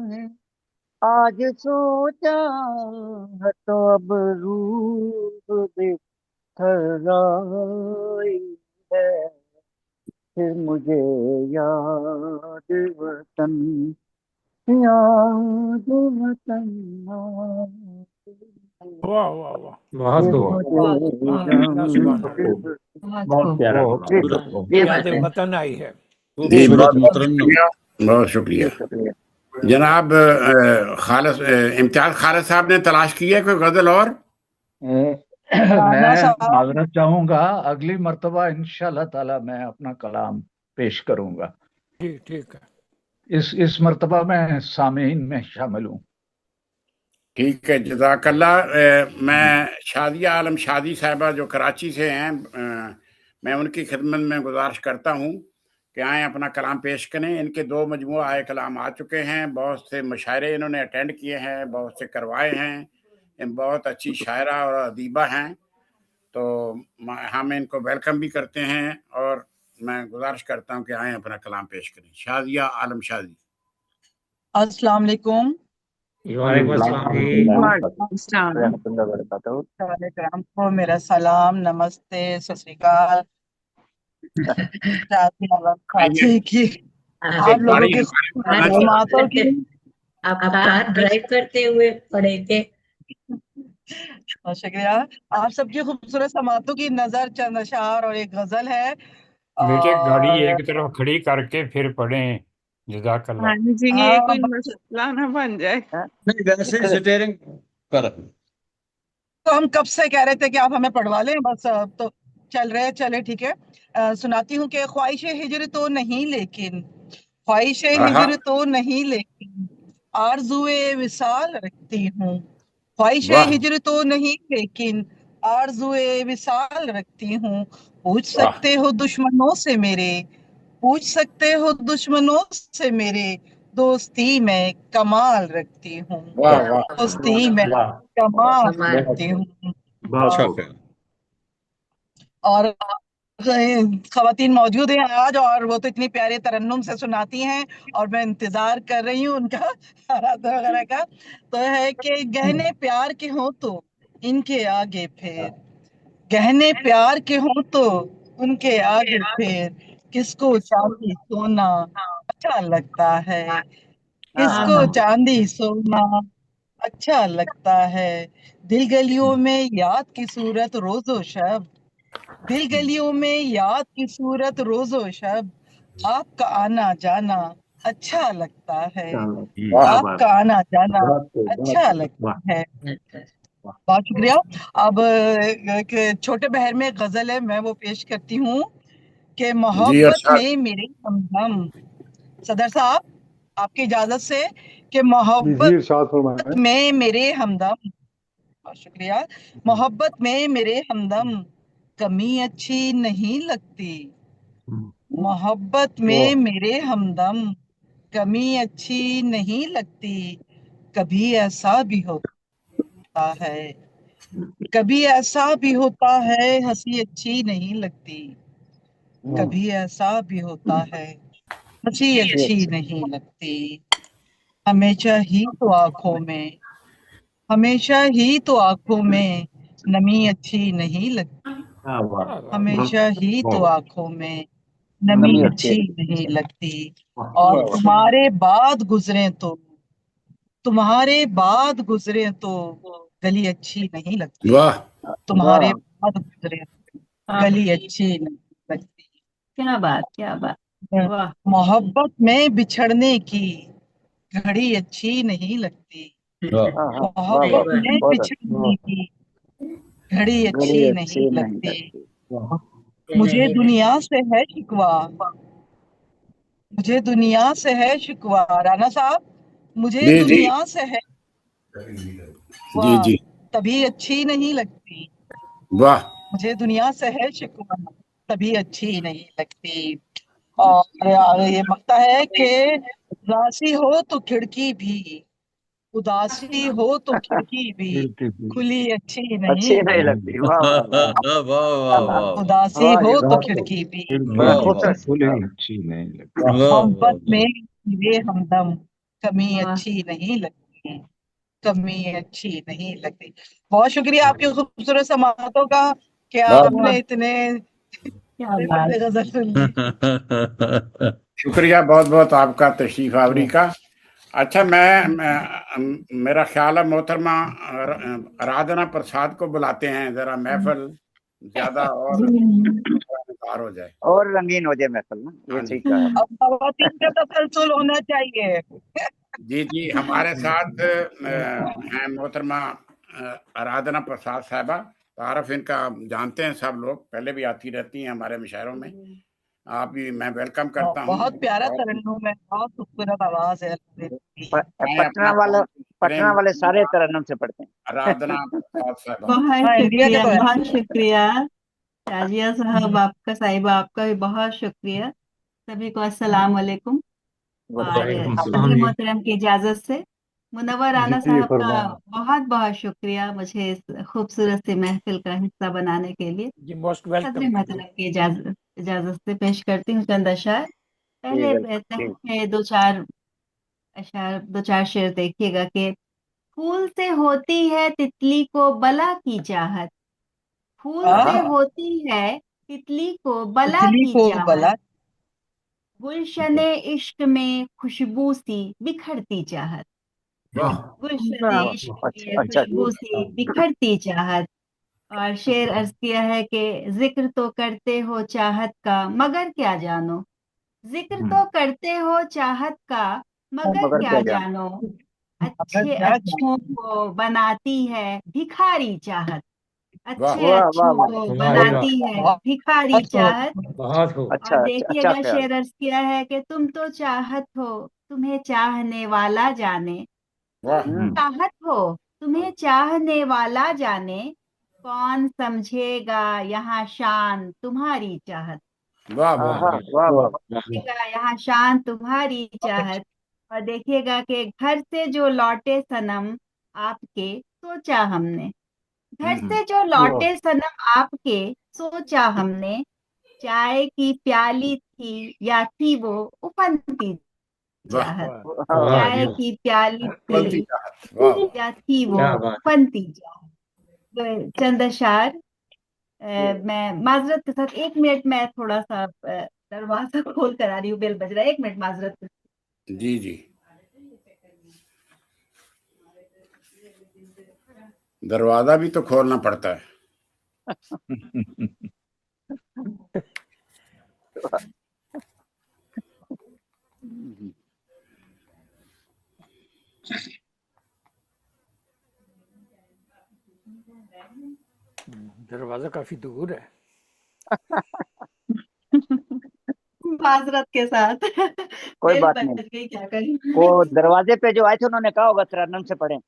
ہے تو اب روح بتھرائی ہے پھر مجھے یاد وطن یاد وطن واہ واہ واہ بہت بہت پیارا یاد وطن آئی ہے جی بہت شکریہ جناب خالص امتیاز خالد صاحب نے تلاش کی ہے کوئی غزل اور میں معذرت چاہوں گا اگلی مرتبہ انشاءاللہ تعالی میں اپنا کلام پیش کروں گا جی ٹھیک ہے اس مرتبہ میں سامعین میں شامل ہوں ٹھیک ہے جزاک اللہ میں شادیہ عالم شادی صاحبہ جو کراچی سے ہیں میں ان کی خدمت میں گزارش کرتا ہوں کہ آئیں اپنا کلام پیش کریں ان کے 2 مجموعہ آئے کلام آ چکے ہیں بہت سے مشاعرے انہوں نے اٹینڈ کیے ہیں بہت سے کروائے ہیں بہت اچھی شاعرہ اور ادیبہ ہیں تو ہم ان کو ویلکم بھی کرتے ہیں اور میں گزارش کرتا ہوں کہ آئیں اپنا کلام پیش کریں شادیہ عالم شادی السلام علیکم وعلیکم السلام کرام کو میرا سلام نمستے ست شری اکال آپ لوگوں کی معلوماتوں کی آپ ڈرائیو کرتے ہوئے پڑھے تھے شکریہ آپ سب کی خوبصورت سماعتوں کی نظر چند اشعار اور ایک غزل ہے بیٹے گاڑی ایک طرف کھڑی کر کے پھر پڑھیں جزاک اللہ جی یہ کوئی مسئلہ نہ بن جائے نہیں ویسے سٹیئرنگ پر تو ہم کب سے کہہ رہے تھے کہ آپ ہمیں پڑھوا لیں بس تو چل رہے چلے ٹھیک ہے سناتی ہوں کہ خواہش ہجر تو نہیں لیکن خواہش ہجر تو نہیں لیکن آرزوئے وصال رکھتی ہوں خواہش ہجر تو نہیں لیکن आरज़ुए विसाल रखती हूँ। पूछ सकते हो दुश्मनों से मेरे, पूछ सकते हो दुश्मनों से मेरे, दोस्ती में कमाल रखती हूँ। वाह वाह दोस्ती में वाह, कमाल कमाल रखती हूँ। बहुत अच्छा खूब। ख्याल। और खवातीन मौजूद हैं आज, और वो तो इतनी प्यारे तरन्नुम से सुनाती हैं, और मैं इंतजार कर रही हूँ उनका आराधना वगैरह का। तो है कि गहने प्यार के हों तो इनके आगे फिर, गहने प्यार के हों तो उनके आगे फिर, किसको चांदी सोना अच्छा लगता है, किसको चांदी सोना अच्छा लगता है। दिल गलियों में याद की सूरत रोजो शब, दिल गलियों में याद की सूरत रोजो शब, आपका आना जाना अच्छा लगता है, क्या बात, आपका आना जाना बहुत खूब, बहुत अच्छा खूब। लगता वाह है। वाह। बहुत शुक्रिया। अब एक छोटे बहर में गजल है, मैं वो पेश करती हूँ कि जी मोहब्बत अरशद। में मेरे हमदम, सदर साहब आपकी इजाजत से, कि जी मोहब्बत इरशाद फरमाएं। में मेरे हमदम, बहुत शुक्रिया, मोहब्बत में मेरे हमदम, कमी अच्छी नहीं लगती, मोहब्बत में मेरे हमदम, कमी अच्छी नहीं लगती, कभी ऐसा भी होता है, कभी ऐसा भी होता है, हंसी अच्छी नहीं लगती, कभी ऐसा भी होता है, हंसी अच्छी नहीं लगती, हमेशा ही तो आंखों में, हमेशा ही तो आंखों में नमी अच्छी नहीं लगती, क्या बात, हमेशा ही तो वाह आंखों में नमी नमी अच्छी अच्छी नहीं लगती, वाह। और तुम्हारे बाद गुजरे तो, तुम्हारे बाद गुजरे तो गली अच्छी नहीं लगती, वाह तुम्हारे वाह बाद गुजरे तो हाँ, गली अच्छी नहीं लगती। क्या बात, क्या बात। वाह, मोहब्बत में बिछड़ने की घड़ी अच्छी नहीं लगती, वाह हाँ हाँ वाह सही वाह मोहब्बत बात। में बहुत बिछड़ने की घड़ी घड़ी अच्छी अच्छी नहीं नहीं लगती, लगती। मुझे नहीं दुनिया से है शिकवा, मुझे दुनिया से है शिकवा, राना साहब मुझे जी जी दुनिया से है जी शिकवा, जी तभी अच्छी नहीं लगती, वाह मुझे दुनिया से है शिकवा, तभी अच्छी नहीं लगती। और ये मकता है कि उदासी हो तो खिड़की भी, उदासी हो तो खिड़की भी खिड़की भी खुली अच्छी अच्छी नहीं नहीं लगती, लगती। वाह वाह वाह वाह वाह वाह वाह उदासी वाह जी हो तो बहुत खूब खिड़की भी खिड़की बड़ा वाह भी वाह खूबसूरत खुली शेर। अच्छी नहीं लगती। वाह वाह वाह मोहब्बत में मेरे हमदम, कमी वाह, अच्छी नहीं लगती, कमी अच्छी नहीं लगती। बहुत शुक्रिया आपकी खूबसूरत समातों का कि वाह आपने वाह, इतने क्या बड़े बात। बड़े गजल सुन ली। वाह। शुक्रिया बहुत बहुत आपका तशरीफ आवरी का। अच्छा मेरा ख्याल है मोहतरमा आराधना प्रसाद को बुलाते हैं, जरा महफिल ज्यादा और पार हो जाए। और रंगीन हो जाए महफिल ना, ये हाँ जी ठीक कहा आपने। अब खवातीन का तसलसल होना चाहिए। जी जी हमारे साथ हैं मोहतरमा आराधना प्रसाद साहबा। तारफ इनका जानते हैं सब लोग, पहले भी आती रहती हैं हमारे मुशायरों में। आप भी मैं वेलकम करता हूँ। बहुत प्यारा और तरन्नुम है, बहुत खूबसूरत आवाज है। मैं अपना पटना वाले सारे तरन्नुम से पढ़ते हैं। आराधना प्रसाद साहबा। बहुत इंडिया के शुक्रिया, तो है। बहुत शुक्रिया शाजिया साहब, आपका साहिबा, आपका भी बहुत शुक्रिया। सभी को अस्सलाम वालेकुम। और वालेकुम सदर सलाम। मोहतरम की इजाजत से मुनव्वर राना जी साहब का फरमाएं। बहुत बहुत शुक्रिया मुझे इस खूबसूरत सी महफिल का हिस्सा बनाने के लिए। जी मोस्ट सदर वेलकम। मोहतरम की इजाजत से पेश करती हूँ चंद अशार। पहले वेलकम। में दो चार शेर देखिएगा कि फूल से होती है तितली को बला की चाहत, फूल हाँ, से होती है तितली को बला तितली की को चाहत, बला, गुलशने इश्क में खुशबू सी बिखरती चाहत, वाह गुलशने इश्क में अच्छा जी। खुशबू सी बिखरती चाहत। और शेर अर्ज किया है कि जिक्र तो करते हो चाहत का मगर क्या जानो, जिक्र तो करते हो चाहत का मगर मगर क्या क्या जान। जानो, मगर अच्छे क्या अच्छों को बनाती है भिखारी चाहत, वाह अच्छे वाह वाह अच्छों वाह को वाह जी वाह, बनाती है बहुत भिखारी चाहत। बहुत खूब। अच्छा और अच्छा अच्छा देखिएगा ख्याल। शेर अर्ज किया है कि तुम तो चाहत हो तुम्हें चाहने वाला जाने, वाह तुम चाहत हो तुम्हें चाहने वाला जाने, कौन समझेगा यहाँ शान तुम्हारी चाहत, वाह वाह वाह वाह वाह समझेगा यहाँ शान तुम्हारी चाहत। और देखिएगा कि घर से जो लौटे सनम आपके सोचा हमने, घर से जो लौटे सनम आपके सोचा हमने, चाय की प्याली थी या थी वो उफनती वाह चाहत, वाह चाय की प्याली फलती थी चाहत, वाह या थी वो क्या बात। उफनती चाहत। तो चंद अशार मैं माजरत के साथ 1 मिनट मैं थोड़ा सा दरवाजा खोल कर आ रही हूँ, बेल बज रहा है, 1 मिनट माजरत। जी जी, दरवाजा भी तो खोलना पड़ता है। दरवाजा काफी दूर है। माजरत के साथ कोई बेल बात बज नहीं, गई, क्या करें। वो दरवाजे पे जो आए थे उन्होंने कहा होगा तरन्नुम से पढ़े।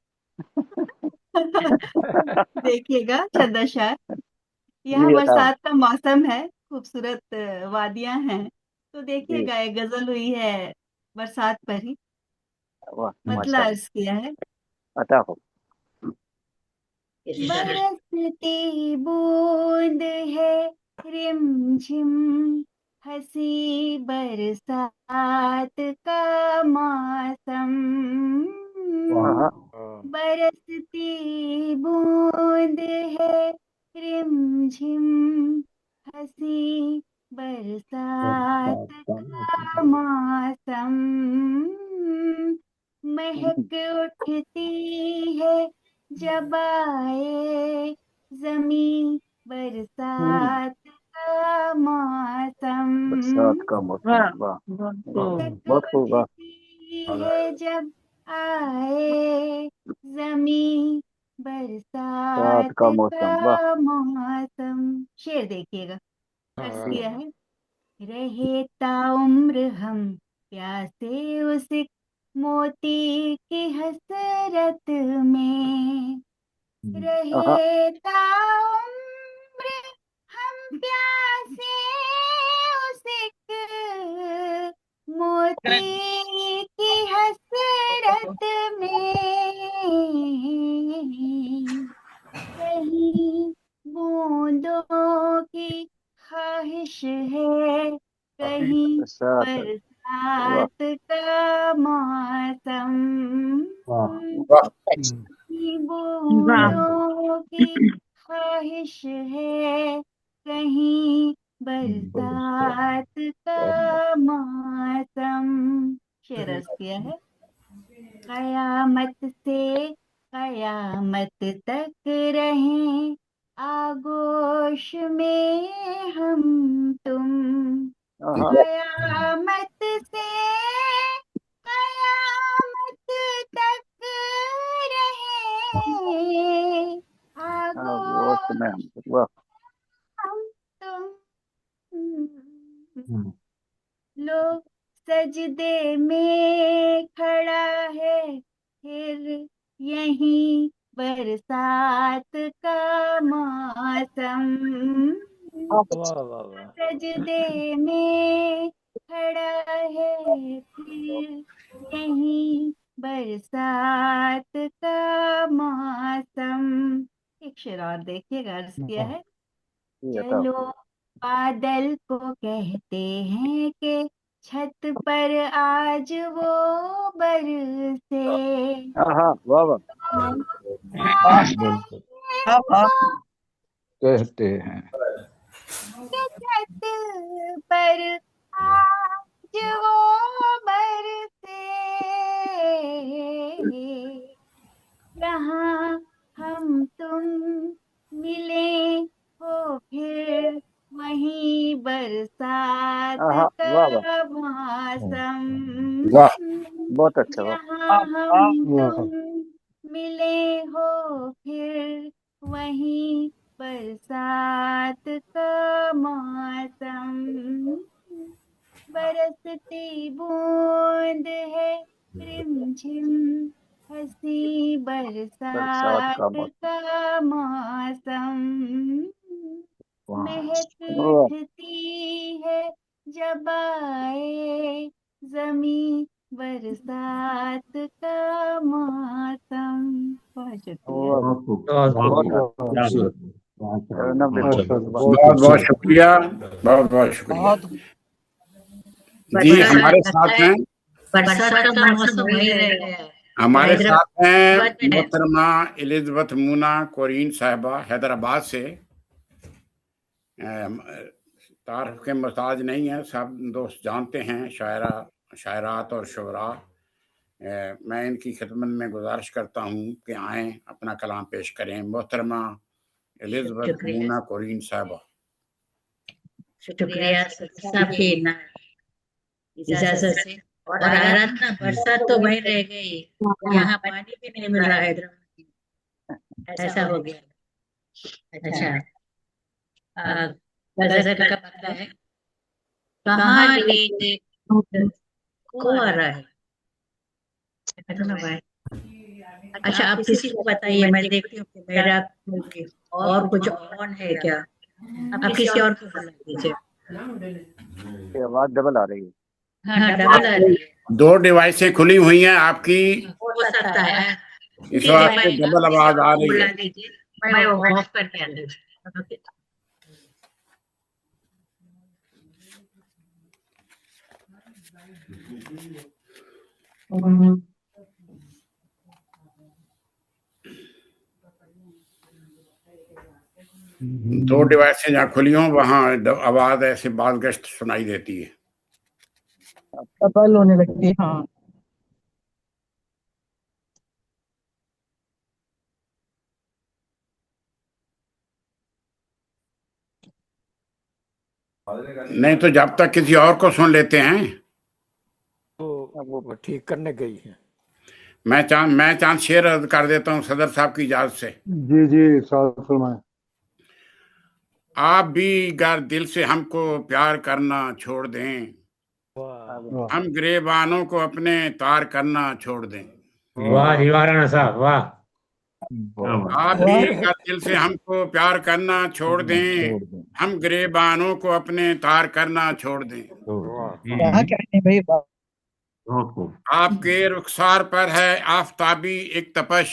देखिएगा चंदा शाह, यहाँ जी बताओ बरसात का मौसम है, खूबसूरत वादियां हैं, तो जी, देखिएगा एक गजल हुई है बरसात पर ही, वाह मतला माशाल्लाह, अर्ज किया है। अता हो। बरसती बूंद है रिमझिम, हंसी बरसात का मौसम, हाँ बरसती बूंद है रिमझिम, हंसी बरसात का मौसम, महक उठती है जब आए जमी बरसात का मौसम, बरसात का मौसम, वाह महक बहुत खूब, वाह उठती है जब आए जमी बरसात बरसात का मौसम, वाह का मौसम। शेर देखिएगा, अर्ज किया है, रहे ताउम्र हम प्यासे उस मोती की हसरत में, हाँ रहे ताउम्र हम प्यासे उस मोती की हसरत में, कहीं बूंदों की ख्वाहिश है, कहीं बरसात, वाह बरसात का मौसम, वाह कहीं बूंदों की ख्वाहिश है, कहीं बरसात का मौसम। शेर अर्ज किया है, कयामत से कयामत तक रहें आगोश में हम तुम, हाँ कयामत से कयामत तक रहें गोश्त आगोश में हम, वाह हम तुम, लोग सजदे में खड़ा है फिर यहीं बरसात का मौसम, वाह वाह वाह। सजदे में खड़ा है फिर यहीं बरसात का मौसम। एक शेर और देखिएगा, अर्ज किया है, जी बताओ, चलो बादल को कहते हैं कि छत पर आज वो बरसे, हाँ वाह वाह बादल को कहते हैं कि छत पर आज वो बरसे, यहाँ हम तुम मिले हो फिर वहीं बरसात वाह वाह का मौसम, वाह बहुत अच्छा, वाह यहाँ हम तुम मिले हो फिर वहीं बरसात का मौसम, बरसती बूंद है रिमझिम, हंसी सी बरसात का मौसम, महक उठती है जब आए जमी बरसात का मौसम। बहुत शुक्रिया। बहुत बहुत शुक्रिया, बहुत बहुत शुक्रिया जी। हमारे साथ हैं हमारे साथ हैं मोहतरमा एलिज़ाबेथ मूना कोरीन साहिबा हैदराबाद से। तारीफ के मोहताज नहीं है, सब दोस्त जानते हैं, शायरा शायरात और शुरा। मैं इनकी खिदमत में गुजारिश करता हूँ कि आएँ अपना कलाम पेश करें। मोहतरमा एलिज़ाबेथ मूना कोरीन साहिबा। शुक्रिया सबकी इजाजत से। और आराधना बरसात तो वही रह गई, यहाँ पानी भी नहीं मिल रहा हैदराबाद में, ऐसा हो गया। अच्छा, गजल का पता है, कहाँ ले गए को आ रहा है। अच्छा, आप किसी को बताइए, मैं देखती हूँ कि मेरा और कुछ ऑन है क्या। आप किसी और को बुला दीजिए। आवाज डबल आ रही है। हाँ, डबल आ रही है। 2 डिवाइसें खुली हुई हैं आपकी, हो सकता है इस वास्ते डबल आवाज आ रही बुला है। दीजिए, मैं वो ऑफ करके आती हूँ। दो डिवाइसें जहाँ खुली हों वहाँ आवाज ऐसे बाल गश्त सुनाई देती है। डबल होने लगती है। हाँ, नहीं तो जब तक किसी और को सुन लेते हैं। तो वो ठीक करने गई है। मैं चांद शेर अर्ज कर देता हूँ सदर साहब की इजाजत से। जी जी इरशाद फरमाएं। आप भी अगर दिल से हमको प्यार करना छोड़ दें, हम गिरेबानों को अपने तार करना छोड़ दें। वाह जी वाह राणा साहब, वाह। आप भी अगर दिल से हमको प्यार करना छोड़ दें, हम गिरेबानों को अपने तार करना छोड़ दें। क्या कहने भाई, आपके रुखसार पर है आफताबी एक तपश,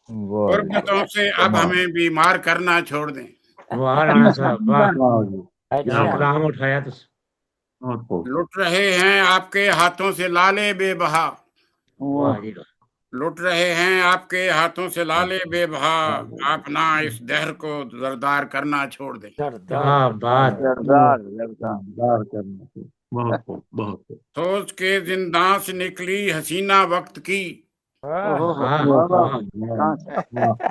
गुर्बतों से अब हमें बीमार करना छोड़ दें। वाह राणा साहब, वाह। क्या कलाम उठाया तो। लुट रहे हैं आपके हाथों से लाले बेबहा, वाह जी वाह। लुट रहे हैं आपके हाथों से लाले बेबहा, आप ना इस दहर को जरदार करना छोड़ दें। क्या बात। बहुत सोच के जिंदा से निकली हसीना वक्त की,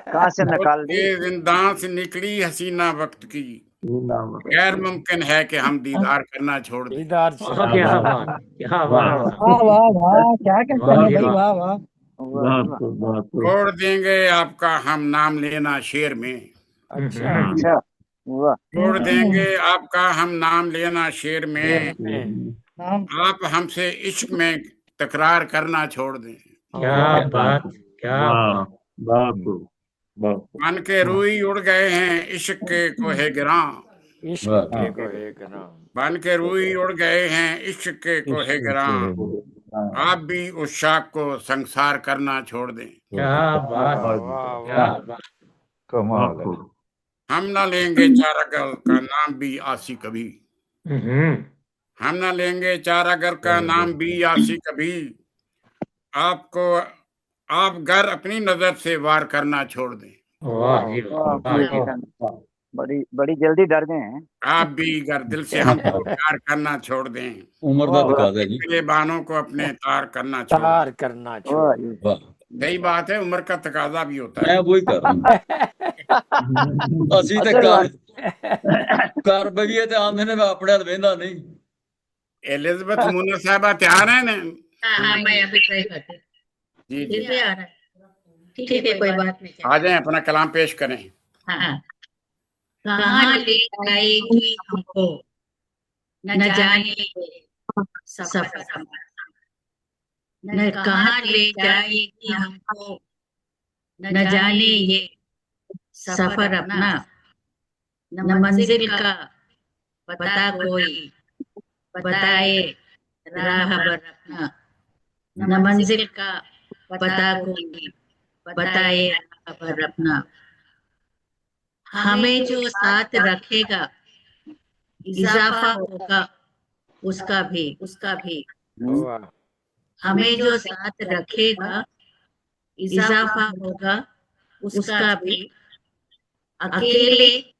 कहाँ से निकाल दी। के जिंदा से निकली हसीना वक्त की, गैर मुमकिन है कि हम दीदार करना छोड़ दें। क्या बात, क्या बात। वाह वाह वाह, क्या कहते हैं भाई, वाह वाह। छोड़ देंगे आपका हम नाम लेना शेर में, अच्छा, वाह। छोड़ देंगे आपका हम नाम लेना शेर में, आप हमसे इश्क में तकरार करना छोड़ दें। क्या बात, क्या बात। मन के रूई उड़ गए हैं इश्क के कोहे गिरां, बन के रूई उड़ गए हैं इश्क के कोहे गिरां, आप भी उस शाख को संसार करना छोड़ दें। क्या बात, क्या बात। कमाल है। हम ना लेंगे चारागर का नाम भी आसी कभी, हम ना लेंगे चारागर का नाम भी आसी कभी, आपको आप घर अपनी नजर से वार करना छोड़ दें। वाह जी वाह। बड़ी बड़ी जल्दी डर गए हैं। आप भी अगर दिल से हमको प्यार करना छोड़ दें, उम्र का तकाजा जी, गिरेबानों को अपने तार करना छोड़ दें। सही बात है, उम्र का तकाजा भी होता है। मैं वही कर रहा हूँ। ਅਸੀਂ ਤੇ ਕਰ ਬਈਏ ਤੇ ਆਂਦੇ ਨੇ ਮੈਂ ਆਪਣੇ ਹੱਥ ਵੇਂਦਾ ਨਹੀਂ। एलिज़ाबेथ मूना साहबा तैयार हैं ना? हाँ, मैं अभी ट्राई करती हूँ। जी जी, आ रहा है। ठीक है, कोई बात नहीं। आ जाएं, अपना कलाम पेश करें। हाँ, कहाँ ले जाएगी हमको न जाने सफर, न कहाँ ले जाएगी हमको, न जाने ये सफर अपना, न मंजिल का पता कोई बताए राहबर अपना, न मंजिल का पता कोई बताए राहबर अपना। हमें जो साथ रखेगा इजाफा होगा उसका भी। वाह हमें जो साथ रखेगा इजाफा होगा उसका भी। अकेले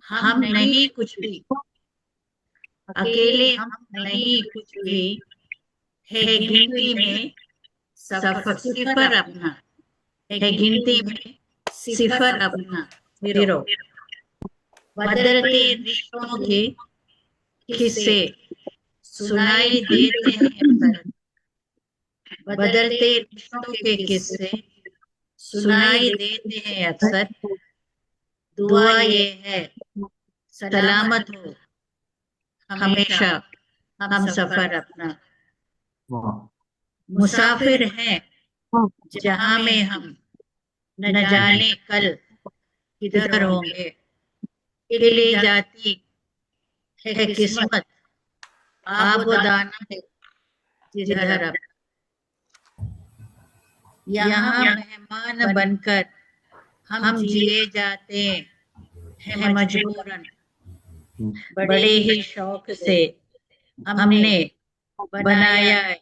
हम नहीं कुछ भी, अकेले हम नहीं कुछ भी, है गिनती में सिफर अपना, है गिनती में सिफर अपना। जीरो। बदलते रिश्तों के किस्से सुनाई देते हैं अक्सर, बदलते रिश्तों के किस्से सुनाई देते हैं अक्सर। दुआ ये है सलामत हो हमेशा हम सफर अपना। मुसाफिर हैं जहां में हम, न जाने कल किधर होंगे। ले जाती है किस्मत आबोदाना है जिधर अब। यहाँ मेहमान बनकर हम जिए जाते हैं मजबूरन, बड़े ही शौक से हमने बनाया है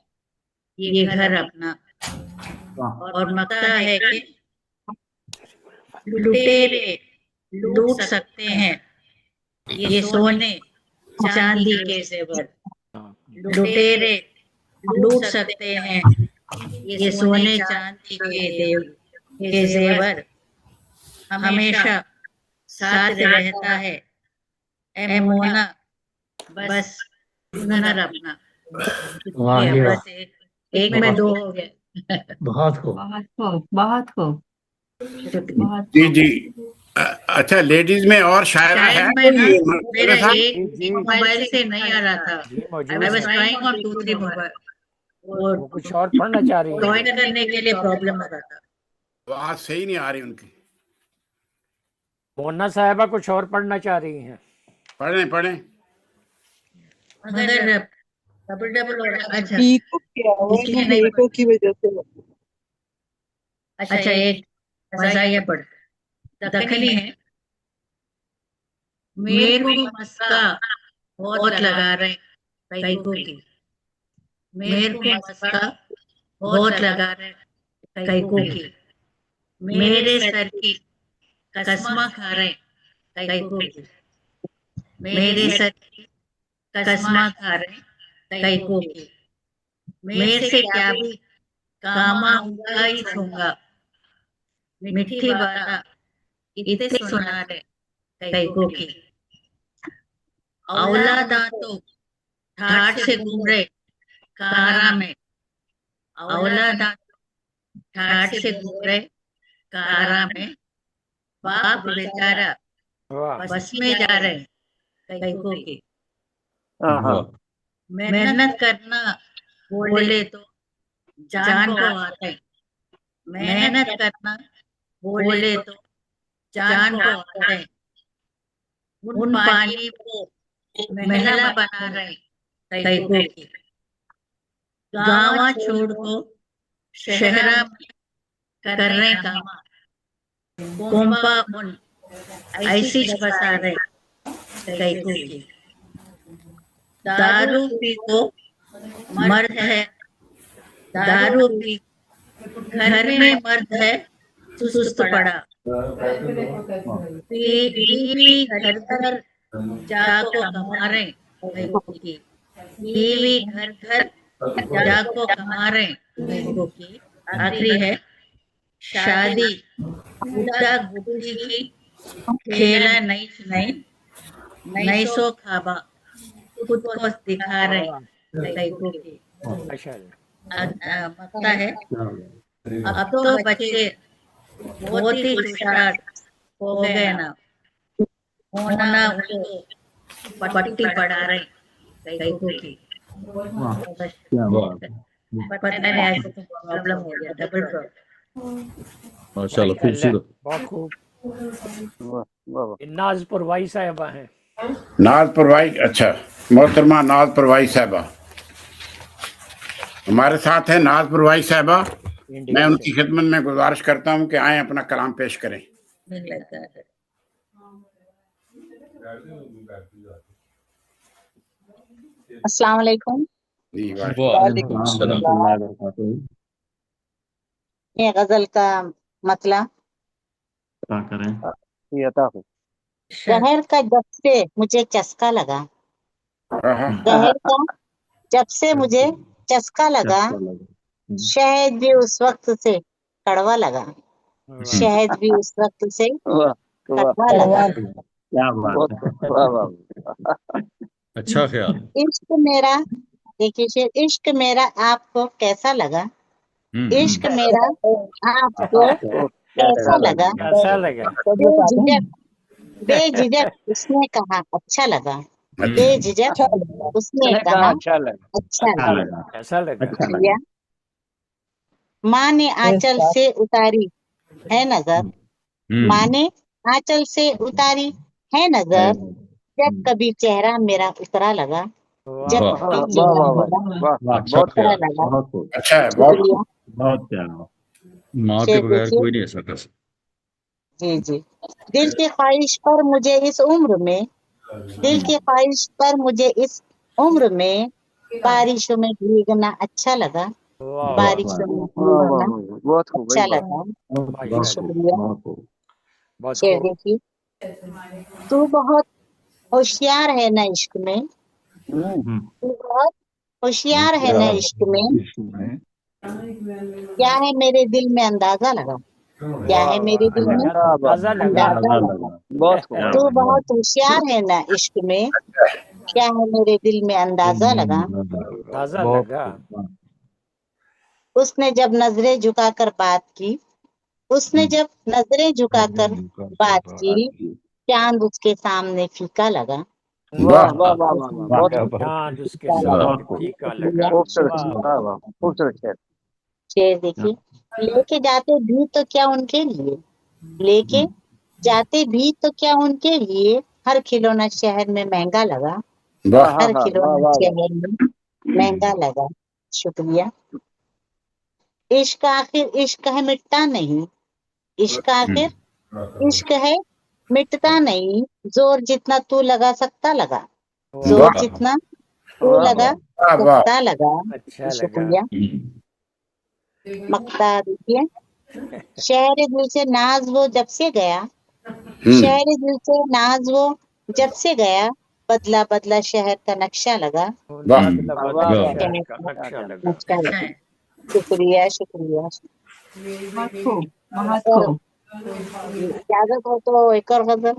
ये घर अपना। और मक्ता है कि लुटेरे लूट सकते हैं ये सोने चांदी के जेवर। लुटेरे लूट सकते हैं ये सोने चांदी के जेवर। हमेशा साथ रहता है ए मोना बस हुनर अपना। बस एक में दो हो गए। बहुत खूब। बहुत खूब, बहुत खूब, बहुत जी जी। अच्छा, लेडीज में और शायरा है शायद मैं ना कोई मेरा मौलाना साहब? एक मोबाइल से नहीं आ रहा था। जी मौजूद आई वाज है, ट्राइंग ऑन 2-3 मोबाइल। वो कुछ और पढ़ना चाह रही हैं। ज्वाइन करने के लिए प्रॉब्लम हो रहा था। आवाज सही नहीं आ रही उनकी। मोना साहिबा कुछ और पढ़ना चाह रही हैं। पढ़ें पढ़ें। मगर डबल हो रहा। अच्छा ईको क्या है इसलिए ना, नहीं ईको की वजह से। अच्छा एक मज़ाहिया पढ़ दखनी है। मेरे को मस्का बहुत लगा रहे कैको की। मेरे को मस्का बहुत लगा रहे कैको की। मेरे सर की कसमा खा रहे कैको की। मेरे सर की कसमा खा रहे कैको की। मेरे से क्या भी कामा उनका ही छूंगा। मिट्टी वाला इतने सुना रहे कैको की। औलादा तो ठाठ से घूम रहे कारा में। औलादा ठाठ से घूम रहे कारा में। बाप बेचारा वाह बस में जा रहे कैको की। हाँ मेहनत करना बोले तो जान को आता है। मेहनत करना बोले तो जान को आता है। उन पानी को महला बना रहे कैको की। गाँव छोड़ को शहरा में कर रहे कामा। कोम्पा उन ऐसी बसा रहे कैको की। दारू पी को मर्द है, दारू पी घर में मर्द है सुस्त पड़ा। बीवी घर घर जाको कमा रहे कैको की। बीवी घर घर जाको कमा रहे कैको की। आखिरी है शादी गुड्डा गुड्डी की खेला नहीं सो खाबा खुद को दिखा रहे कैको की। माशाल्लाह मक्ता है अब तो बच्चे बहुत ही होशियार हो गए ना। होना उनको पट्टी पढ़ा रहे कैको की। पता नहीं आज तो प्रॉब्लम हो गया, डबल प्रॉब्लम। माशाल्लाह खूबसूरत। बहुत खूब। वाह वाह वाह। ये नाज परवाई साहिबा हैं। नाज परवाई, अच्छा, मोहतरमा नाज परवाई साहबा हमारे साथ है। नाज परवाई साहबा, मैं इंडिया से। उनकी खिदमत में गुजारिश करता हूं कि आए अपना कलाम पेश करें। नहीं लगता है। अस्सलाम वालेकुम। जी वालेकुम सलाम। ये गजल का मतलब, क्या करें? ये अता हो। शहर का जब से मुझे चस्का लगा, शहर का जब से मुझे चस्का लगा, शहद भी उस वक्त से कड़वा लगा, शहद भी उस वक्त से वाह वाह कड़वा लगा। क्या बात बहुत है। वाह वाह। अच्छा ख्याल। इश्क मेरा, देखिए शेर, इश्क मेरा आपको कैसा लगा, इश्क मेरा आपको कैसा लगा, कैसा लगा? बेझिझक बेझिझक उसने कहा अच्छा लगा, बेझिझक उसने उसने कहा कहा अच्छा लगा। अच्छा अच्छा लगा। लगा, कैसा लगा? अच्छा भैया, लगा। माँ ने आंचल से उतारी है नजर, माँ ने आंचल से उतारी है नजर, जब कभी चेहरा मेरा उतरा लगा, जब वाह कभी वाह चेहरा वाह मेरा वाह वाह। वाह, अच्छा बहुत उतरा ख्याल। लगा। बहुत खूब, अच्छा है, बहुत शुक्रिया। बहुत प्यारा। माँ के शेर बगैर देखिए, कोई नहीं ऐसा कर सकता। जी जी। दिल की ख्वाहिश पर मुझे इस उम्र में, दिल की ख्वाहिश पर मुझे इस उम्र में बारिशों में भीगना अच्छा लगा, वाह बारिशों में वाह वाह भीगना वाह। बहुत खूब भाई, अच्छा बहुत लगा। बहुत माशाल्लाह। खूब, शुक्रिया। बहुत खूब। बहुत शेर खूब। देखिए, तू बहुत होशियार है ना इश्क में, हम्म, तू बहुत होशियार है ना इश्क में, इसमें क्या है मेरे दिल में अंदाजा लगा, क्या वाह है वाह। मेरे दिल में लगा, अंदाजा लगा। अंदाजा अंदाजा लगा। लगा। बहुत खूब। क्या तू बात है। बहुत होशियार है ना इश्क में, क्या है मेरे दिल में अंदाजा लगा। अंदाजा बहुत लगा। उसने जब नजरें झुकाकर बात की, उसने जब नजरें झुकाकर बात की, चांद उसके सामने फीका लगा, वाह वाह वाह वाह वाह वाह। बहुत क्या खूब। बात चांद उसके फीका लगा। वाह सामने फीका लगा। खूबसूरत। वाह वाह वाह, खूबसूरत शेर। शेर देखिए, लेके जाते भी तो क्या उनके लिए, लेके जाते भी तो क्या उनके लिए, हर खिलौना शहर में महंगा लगा, वाह हर वाह खिलौना वाह। शहर में महंगा लगा। शुक्रिया। इश्क आखिर इश्क है मिटता नहीं, इश्क आखिर इश्क है मिटता नहीं, जोर जितना तू लगा सकता लगा, जोर वाह जितना तू वाह लगा वाह वाह। सकता लगा। अच्छा लगा। शुक्रिया। मक्ता देखिए, शहर दिल से नाज वो जब से गया, शहर दिल से नाज वो जब से गया, बदला बदला शहर का नक्शा लगा, वाह बदला वाह बदला वाह। शहर का नक्शा लगा। नक्शा अच्छा लगा। है। शुक्रिया शुक्रिया। बहुत खूब, बहुत और खूब। इजाजत हो तो एक और गजल।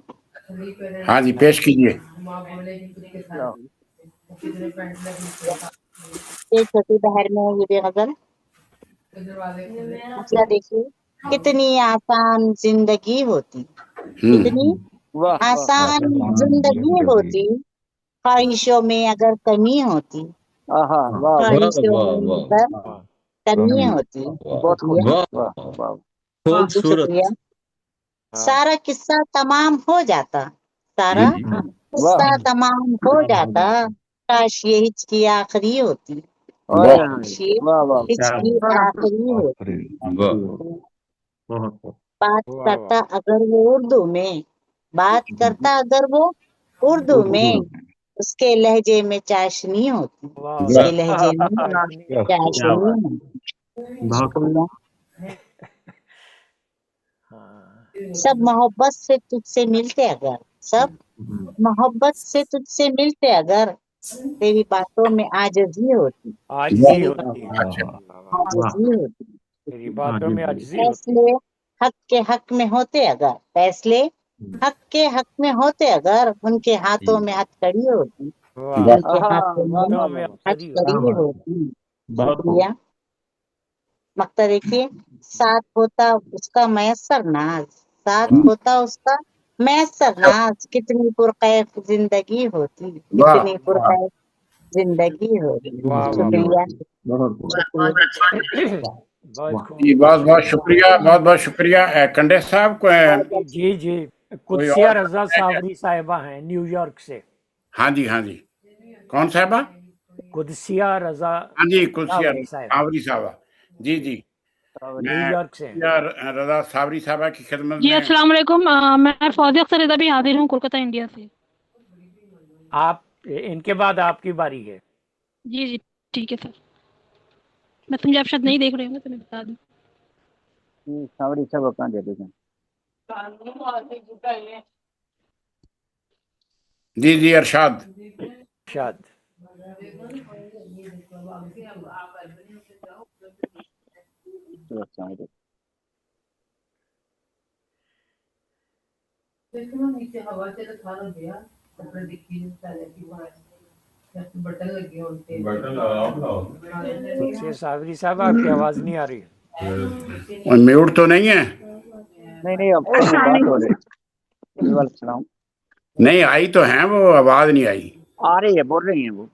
हाँ जी, पेश कीजिए। लो। ये छोटी बहर में है ये भी गजल। अच्छा देखिए, कितनी आसान जिंदगी होती, कितनी वाह वाह। आसान जिंदगी होती, ख्वाहिशों में अगर कमी होती, आहा वाह वाह ख्वाहिशों वाह में वाह अगर वाह कमी होती। बहुत खूब। शुक्रिया। वाह वाह वाह। शुक्रिया। खूबसूरत। सारा किस्सा तमाम हो जाता, सारा वाह किस्सा तमाम हो जाता, काश ये हिचकी आखिरी होती, ओए वाह काश ये वाह वाह। हिचकी आखिरी होती। वाह बहुत खूब। बात वाह करता वाह। अगर वो उर्दू में, बात करता अगर वो उर्दू में, उसके लहजे में चाशनी होती, वाह उसके वाह। लहजे में चाशनी क्या चाशनी बात है। होती। बहुत खूब। शुक्रिया। हाँ। सब मोहब्बत से तुझसे मिलते अगर, सब मोहब्बत से तुझसे मिलते अगर, तेरी बातों में आजज़ी होती, आजिज़ी तेरी होती है। बातों में वाह वाह। वाह, आजज़ी होती। तेरी बातों में आजिज़ी होती फैसले हक के हक में होते अगर, फैसले हक के हक में होते अगर, उनके हाथों में हथकड़ी होती, है। वाह। उनके आहा हाथों वाह में वाह बातों में वाह। अक्सरी होती क्या हथकड़ी बात है। होती। बहुत खूब। शुक्रिया। मक्ता देखिए, साथ होता उसका मैसर नाज, साथ वाह होता उसका मैसर नाज, कितनी पुरकैफ जिंदगी होती, वाह कितनी पुरकैफ जिंदगी हो रही है। वाह वाह शुक्रिया बहुत खूब जी बहुत बहुत शुक्रिया, बहुत बहुत शुक्रिया। कंडे साहब को जी जी कोई कुदसिया और रजा सावरी साहिबा हैं न्यूयॉर्क से। हाँ जी, हाँ जी। कौन साहबा? कुदसिया रजा हाँ जी, कुलसिया सावरी साहिबा सावरी साहबा। जी जी, मैं न्यूयॉर्क से हैं। कुलसिया रजा सावरी साहबा की खिदमत जी में। अस्सलाम वालेकुम। मैं फौजिया अख्तर रज़ा भी हाजिर हूँ कोलकाता इंडिया से। आप इनके बाद आपकी बारी है। जी जी ठीक है सर। मैं समझे आप शायद नहीं देख रहे होंगे तो मैं बता दूँ। सावरी साहब कहाँ दे देंगे? जी जी, अरशाद। शायद कुदसिया सावरी साहब आपकी आवाज नहीं आ रही। म्यूट तो नहीं है? नहीं अब बात हो रही है। नहीं, आई तो है वो, आवाज नहीं आई। आ रही है, बोल रही है वो।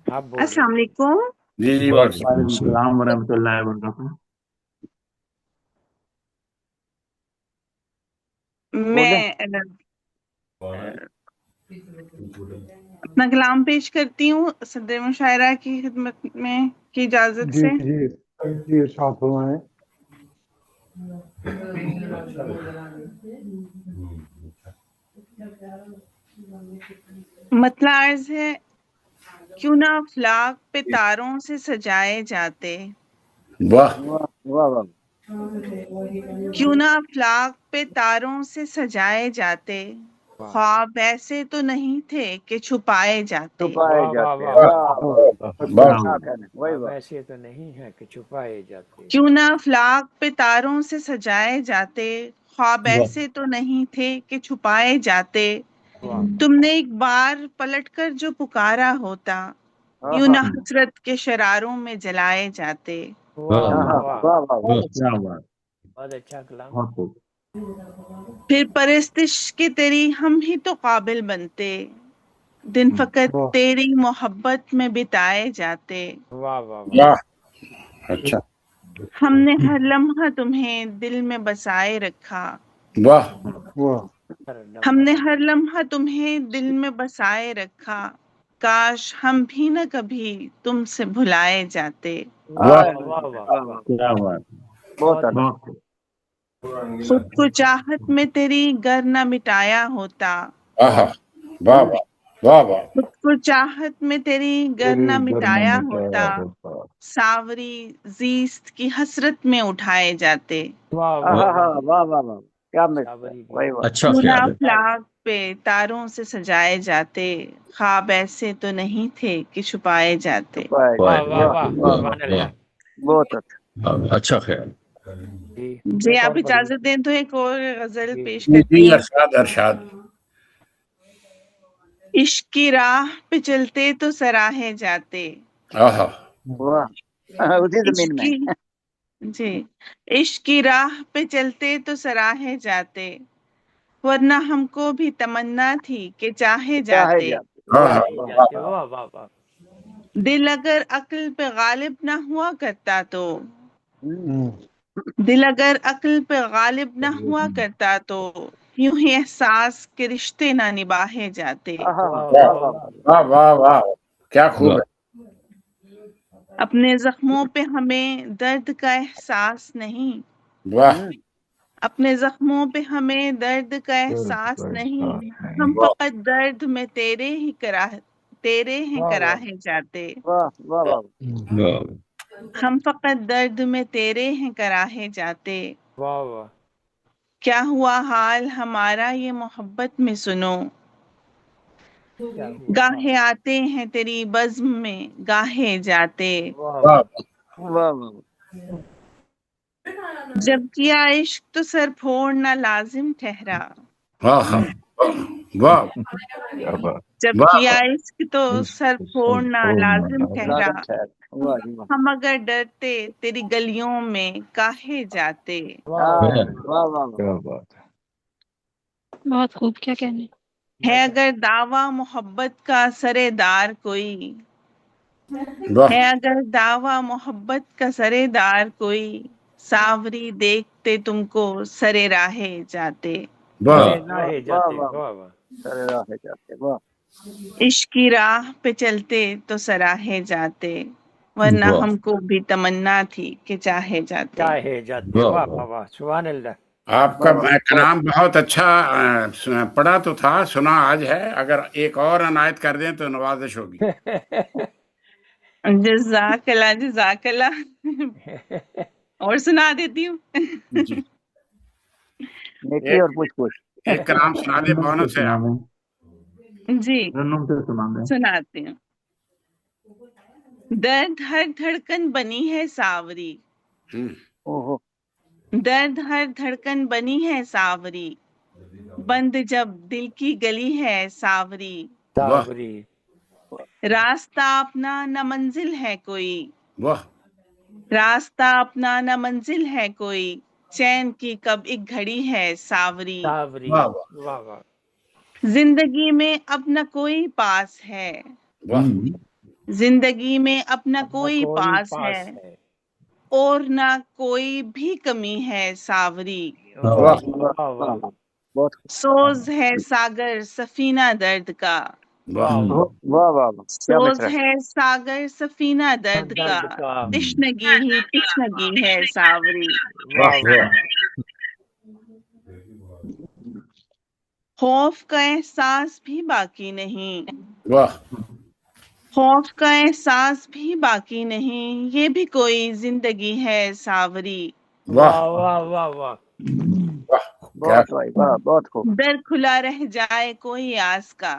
आप बोल रहे अस्सलाम वालेकुम। जी जी, वालेकुम सलाम व रहमतुल्लाहि व बरकातहू। मैं अपना कलाम पेश करती हूँ सदर मुशायरा की खिदमत में की इजाजत जी से। जी जी, इरशाद फरमाएं। मतला अर्ज है, क्यों ना अफलाक पे तारों से सजाए जाते, वाह वाह वाह, क्यों ना अफलाक पे तारों से सजाए जाते, ख्वाब ऐसे तो नहीं थे कि छुपाए जाते। छुपाए वाह वाह जाते। वाह वही बात। वैसे तो नहीं है कि छुपाए जाते। क्यों ना अफलाक पे तारों से सजाए जाते, ख्वाब ऐसे तो नहीं थे कि छुपाए जाते। तुमने एक बार पलटकर जो पुकारा होता, यूं ना हसरत के शरारों में जलाए जाते। वाह वाह वाह वाह, क्या बात, बहुत अच्छा कलाम। बहुत खूब। फिर परस्तिश के तेरी हम ही तो काबिल बनते, दिन फकत तेरी मोहब्बत में बिताए जाते। वाह वाह वाह, अच्छा, हमने हर लम्हा तुम्हें दिल में बसाए रखा, वाह वाह, हमने हर लम्हा तुम्हें दिल में बसाए रखा, काश हम भी न कभी तुमसे भुलाए जाते। वाह, वाह वाह क्या बात, बहुत अच्छा। बहुत खूब। खुद को चाहत में तेरी गर न मिटाया होता, आहा, वाह वाह वाह वाह, खुद को चाहत में तेरी गर तेरी न घर में मिटाया मिटाया होता, होता। सावरी जीस्त की हसरत में उठाए जाते। वाह वाह वाह वाह वाह वाह, क्या मैं वही बात। अच्छा क्यों ना ख्याल है। अफलाक पे तारों से सजाए जाते, ख्वाब ऐसे तो नहीं थे कि छुपाए जाते। छुपाए वाह जाते। वाह वाह वाह वाह, सुभान अल्लाह। बहुत अच्छा। अच्छा ख्याल। जी एक आप और पढ़िए। इजाजत दें तो एक और गजल जी। पेश जी करती जी, हूँ। अरशाद अरशाद। इश्क की राह पे चलते तो सराहे जाते, आहा, वाह, उसी इश्क जमीन में। की जी इश्क की राह पे चलते तो सराहे जाते, वरना हमको भी तमन्ना थी कि चाहे चाहे जाते। जाते। आहा, वाह वाह, जाते वाह वाह वाह। दिल अगर अक्ल पे गालिब ना हुआ करता तो, हम्म, दिल अगर अक्ल पे गालिब ना हुआ करता तो, यूं ही एहसास के रिश्ते ना निभाए जाते। आहा, वाह वाह वाह वाह वाह। वाह वाह वाह, क्या खूब है। अपने जख्मों पे हमें दर्द का एहसास नहीं, वाह अपने जख्मों पे हमें दर्द का दर्द एहसास का नहीं, एहसास हम नहीं। फकत दर्द में तेरे ही वाह वाह कराहे जाते। वाह वाह वाह, हम फकत दर्द में तेरे हैं कराहे जाते। वाह वाह। क्या हुआ हाल हमारा ये मोहब्बत में सुनो, क्या हुआ? गाहे आते हैं तेरी बज़्म में गाहे जाते। वाह वाह वाह। वाह वाह, जब किया इश्क तो सर फोड़ना लाजिम ठहरा, आहा, वाह क्या बात, जब वाह किया इश्क तो सर इश्क सब फोड़ना छोड़ना लाजिम लाजिम। ठहरा, लाजम ठहर। वाह जी वाह, हम अगर डरते तेरी गलियों में काहे जाते। वाह वाह वाह। वाह वाह, क्या बात है। बहुत खूब, क्या कहने। है अगर दावा मोहब्बत का सरेदार कोई, वाह है अगर दावा मोहब्बत का सरेदार कोई, सावरी देखते तुमको सरे राहे जाते। वाह अरे नाहे जाते, वाह वाह वाह। सरे राहे जाते, वाह इश्क की राह पे चलते तो सराहे जाते, वरना वाह हमको भी तमन्ना थी कि चाहे जाते। चाहे जाते, वाह वाह वाह वाह वाह, सुभान अल्लाह। आपका वाह बहुत कलाम बहुत अच्छा पढ़ा तो था, सुना आज है, अगर एक और अनायत कर दें तो नवाजिश होगी। जज़ाकल्लाह जज़ाकल्लाह। और सुना देती हूँ। जी नेकी और पूछ पूछ। एक कलाम सुना दे, बोनस है आप। जी रन्नुम से सुनाएंगे। सुनाती हूँ। दर्द हर धड़कन बनी है सावरी, ओहो दर्द हर धड़कन बनी है सावरी, बंद जब दिल की गली है सावरी, वाह सावरी, रास्ता अपना न मंजिल है कोई, वाह रास्ता अपना न मंजिल है कोई, चैन की कब एक घड़ी है सावरी, सावरी, वाह वाह वाह वाह, जिंदगी में अब न कोई पास है, वाह जिंदगी में अब न अपना कोई कोई पास पास है, है, और न कोई भी कमी है सावरी, वाह वाह वाह वाह वाह, वाह बहुत सोज है सागर सफीना दर्द का, वाह वाह वाह, वाह वाह वाह, क्या सोज मिसरा है। है सागर सफीना दर्द का, दर्द का, तिश्नगी ही तिश्नगी है सावरी, वाह वाह वाह, खौफ का एहसास भी बाकी नहीं, वाह खौफ का एहसास भी बाकी नहीं, ये भी कोई जिंदगी है सावरी, वाह वाह वाह वाह वाह, वाह क्या बहुत भाई वाह, बहुत खूब। दर खुला रह जाए कोई आस का,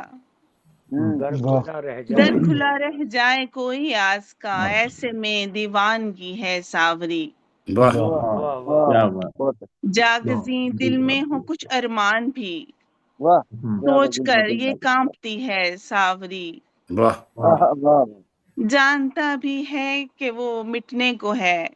दर वाह खुला रह दर जाए, खुला रह जाए कोई आस का, ऐसे में दीवानगी है सावरी, वाह वाह वाह वाह, वाह क्या बात। बहुत जागजी दिल में हो कुछ अरमान भी, वाह सोच कर ये कांपती है सावरी, वाह वाह वाह जानता भी है कि वो मिटने को है,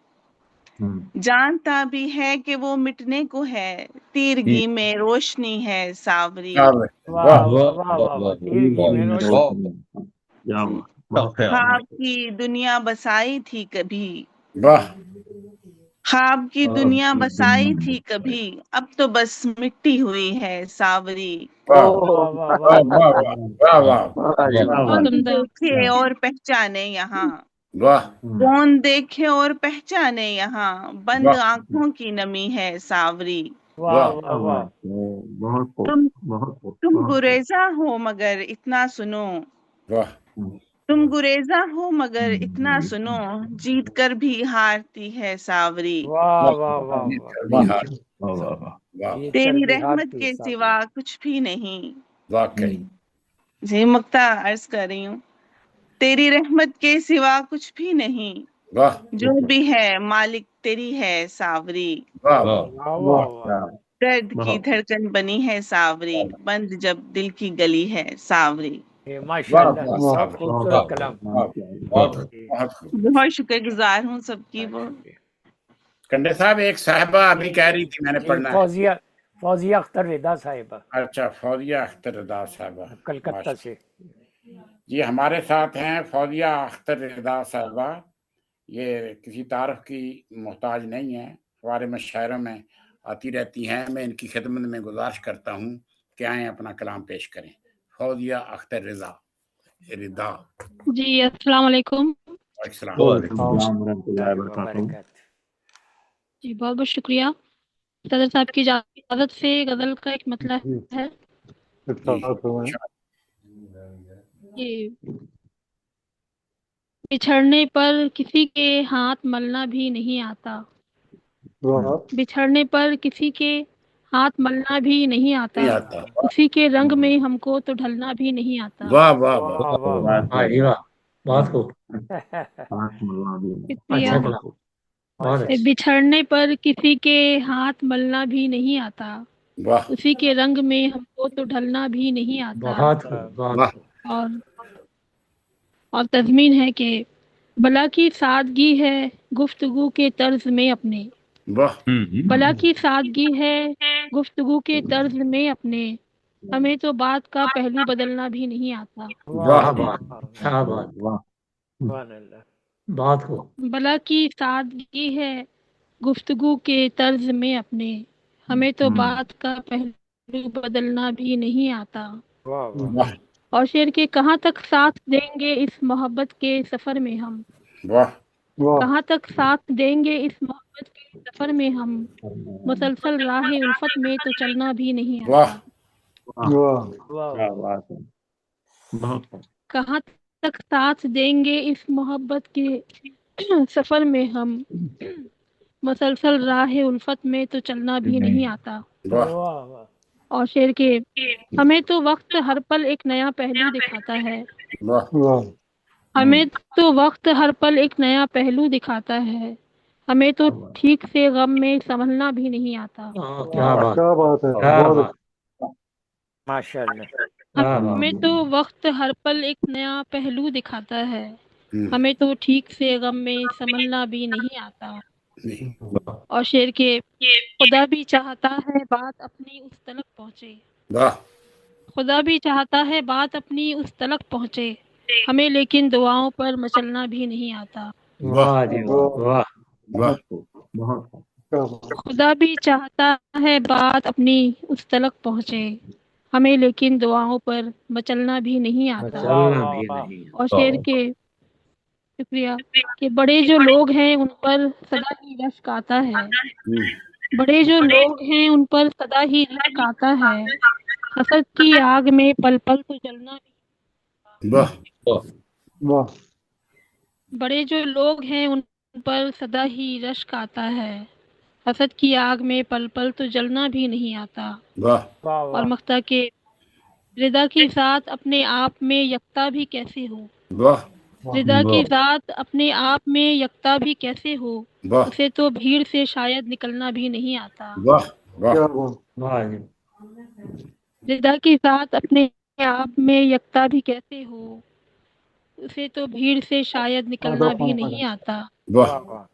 जानता भी है कि वो मिटने को है, तीरगी में रोशनी है सावरी, वाह वाह वाह वाह वाह वाह वाह, तीरगी में रोशनी, क्या बात। बहुत ख्वाब की दुनिया बसाई थी कभी, वाह ख्वाब की दुनिया बसाई थी कभी, अब तो बस मिट्टी हुई है सावरी, वाह वाह वाह वाह वाह, वाह वाह वाह वाह जी वाह। कौन उम्दा। देखे और पहचाने यहाँ, वाह कौन देखे और पहचाने यहाँ, बंद वाह आंखों की नमी है सावरी, वाह वाह वाह वाह, बहुत खूब, तुम बहुत खूब, तुम बहुत खूब। गुरेजा हो मगर इतना सुनो, वाह तुम गुरेजा हो मगर इतना सुनो, जीत कर भी हारती है सावरी, वाह वाह वाह जीत वाह, कर भी हार वाह वाह वाह। वाह जीत कर तेरी भी रहमत हारती के सावरी, सिवा कुछ भी नहीं, वाकई जी मुक्ता अर्ज कर रही हूँ, तेरी रहमत के सिवा कुछ भी नहीं, वाह जो भी है मालिक तेरी है सावरी, वाह वाह वाह वाह वाह, दर्द की बहुत धड़कन बनी है सावरी, बंद जब दिल की गली है सावरी। ये वाह माशाल्लाह, वाह बहुत साहब खूबसूरत कलाम, बहुत बहुत खूब। बहुत शुक्रगुजार हूँ सबकी। वो कंडे साहब, एक साहबा अभी कह रही थी मैंने पढ़ना है। फौजिया फौजिया अख्तर रिदा साहिबा, अच्छा, फौजिया अख्तर रिदा साहबा, कलकत्ता से। जी हमारे साथ हैं फौजिया अख्तर रिदा साहबा। ये किसी तारफ की मोहताज नहीं है, हमारे मशायरों में आती रहती हैं। मैं इनकी खिदमत में गुजारिश करता हूँ कि आए अपना कलाम पेश करें। फौजिया अख्तर रिदा। जी अस्सलाम वालेकुम। अस्सलाम। वालेकुम रहमतुल्लाहि व बरकातहू। जी बहुत बहुत शुक्रिया। सदर साहब की इजाजत से गजल का एक मतलब है कि बिछड़ने पर किसी के हाथ मलना भी नहीं आता, बिछड़ने पर किसी के हाथ मलना भी नहीं आता, नहीं आता। किसी के रंग में हमको तो ढलना भी नहीं आता। वाह वाह वाह वाह वाह वाह वाह, जी वाह, बहुत खूब, शुक्रिया। अच्छा कलाम, बहुत अच्छा। बिछड़ने पर किसी के हाथ मलना भी नहीं आता, वाह उसी के रंग में हमको तो ढलना भी नहीं आता। बहुत खूब, बहुत खूब। और तज़मीन है कि भला की सादगी है गुफ्तगू के तर्ज में अपने, वाह भला की सादगी है गुफ्तगू के तर्ज में अपने, हमें तो बात का पहलू बदलना भी नहीं आता। वाह वाह, क्या बात। वाह بہت خوب. بلا کی سادگی ہے گفتگو کے طرز میں اپنے، ہمیں تو بات کا پہلو بدلنا بھی نہیں آتا. اور شعر کے کہاں تک ساتھ دیں گے اس محبت کے سفر میں ہم، کہاں تک ساتھ دیں گے اس محبت کے سفر میں ہم، مسلسل راہ الفت میں تو چلنا بھی نہیں آتا. کہاں تک ساتھ دیں گے اس محبت کے سفر میں ہم، مسلسل راہ الفت میں تو چلنا بھی نہیں آتا. اور شعر کے ہمیں تو وقت ہر پل ایک نیا پہلو دکھاتا ہے، ہمیں تو وقت ہر پل ایک نیا پہلو دکھاتا ہے، ہمیں تو ٹھیک سے غم میں سنبھلنا بھی نہیں آتا. کیا بات، کیا بات ہے، کیا بہت بات. ماشاء اللہ. ہمیں تو وقت ہر پل ایک نیا پہلو دکھاتا ہے، ہمیں تو ٹھیک سے غم میں سنبھلنا بھی نہیں آتا. اور شعر کے خدا بھی چاہتا ہے بات اپنی اس تلک پہنچے، خدا بھی چاہتا ہے بات اپنی اس تلک پہنچے، ہمیں لیکن دعاؤں پر مچلنا بھی نہیں آتا. واہ جی واہ، واہ. خدا بھی چاہتا ہے بات اپنی اس تلک پہنچے، ہمیں لیکن دعاؤں پر مچلنا بھی نہیں آتا. چلنا بھی نہیں. اور شعر کے شکریہ کہ بڑے جو لوگ ہیں ان پر سدا ہی رشک آتا ہے، بڑے جو لوگ ہیں ان پر سدا ہی رشک آتا ہے، حسد کی آگ میں پل پل تو جلنا واہ. بڑے جو لوگ ہیں ان پر سدا ہی رشک آتا ہے، حسد کی آگ میں پل پل تو جلنا بھی نہیں آتا. اور مقطع کے رضا کی ذات اپنے آپ میں یکتا بھی کیسے ہو، رضا کی ذات اپنے آپ میں یکتا بھی کیسے ہو، اسے تو بھیڑ سے شاید نکلنا بھی نہیں آتا. کیا بات. رضا کی ذات اپنے آپ میں یکتا بھی کیسے ہو، اسے تو بھیڑ سے شاید نکلنا بھی نہیں آتا.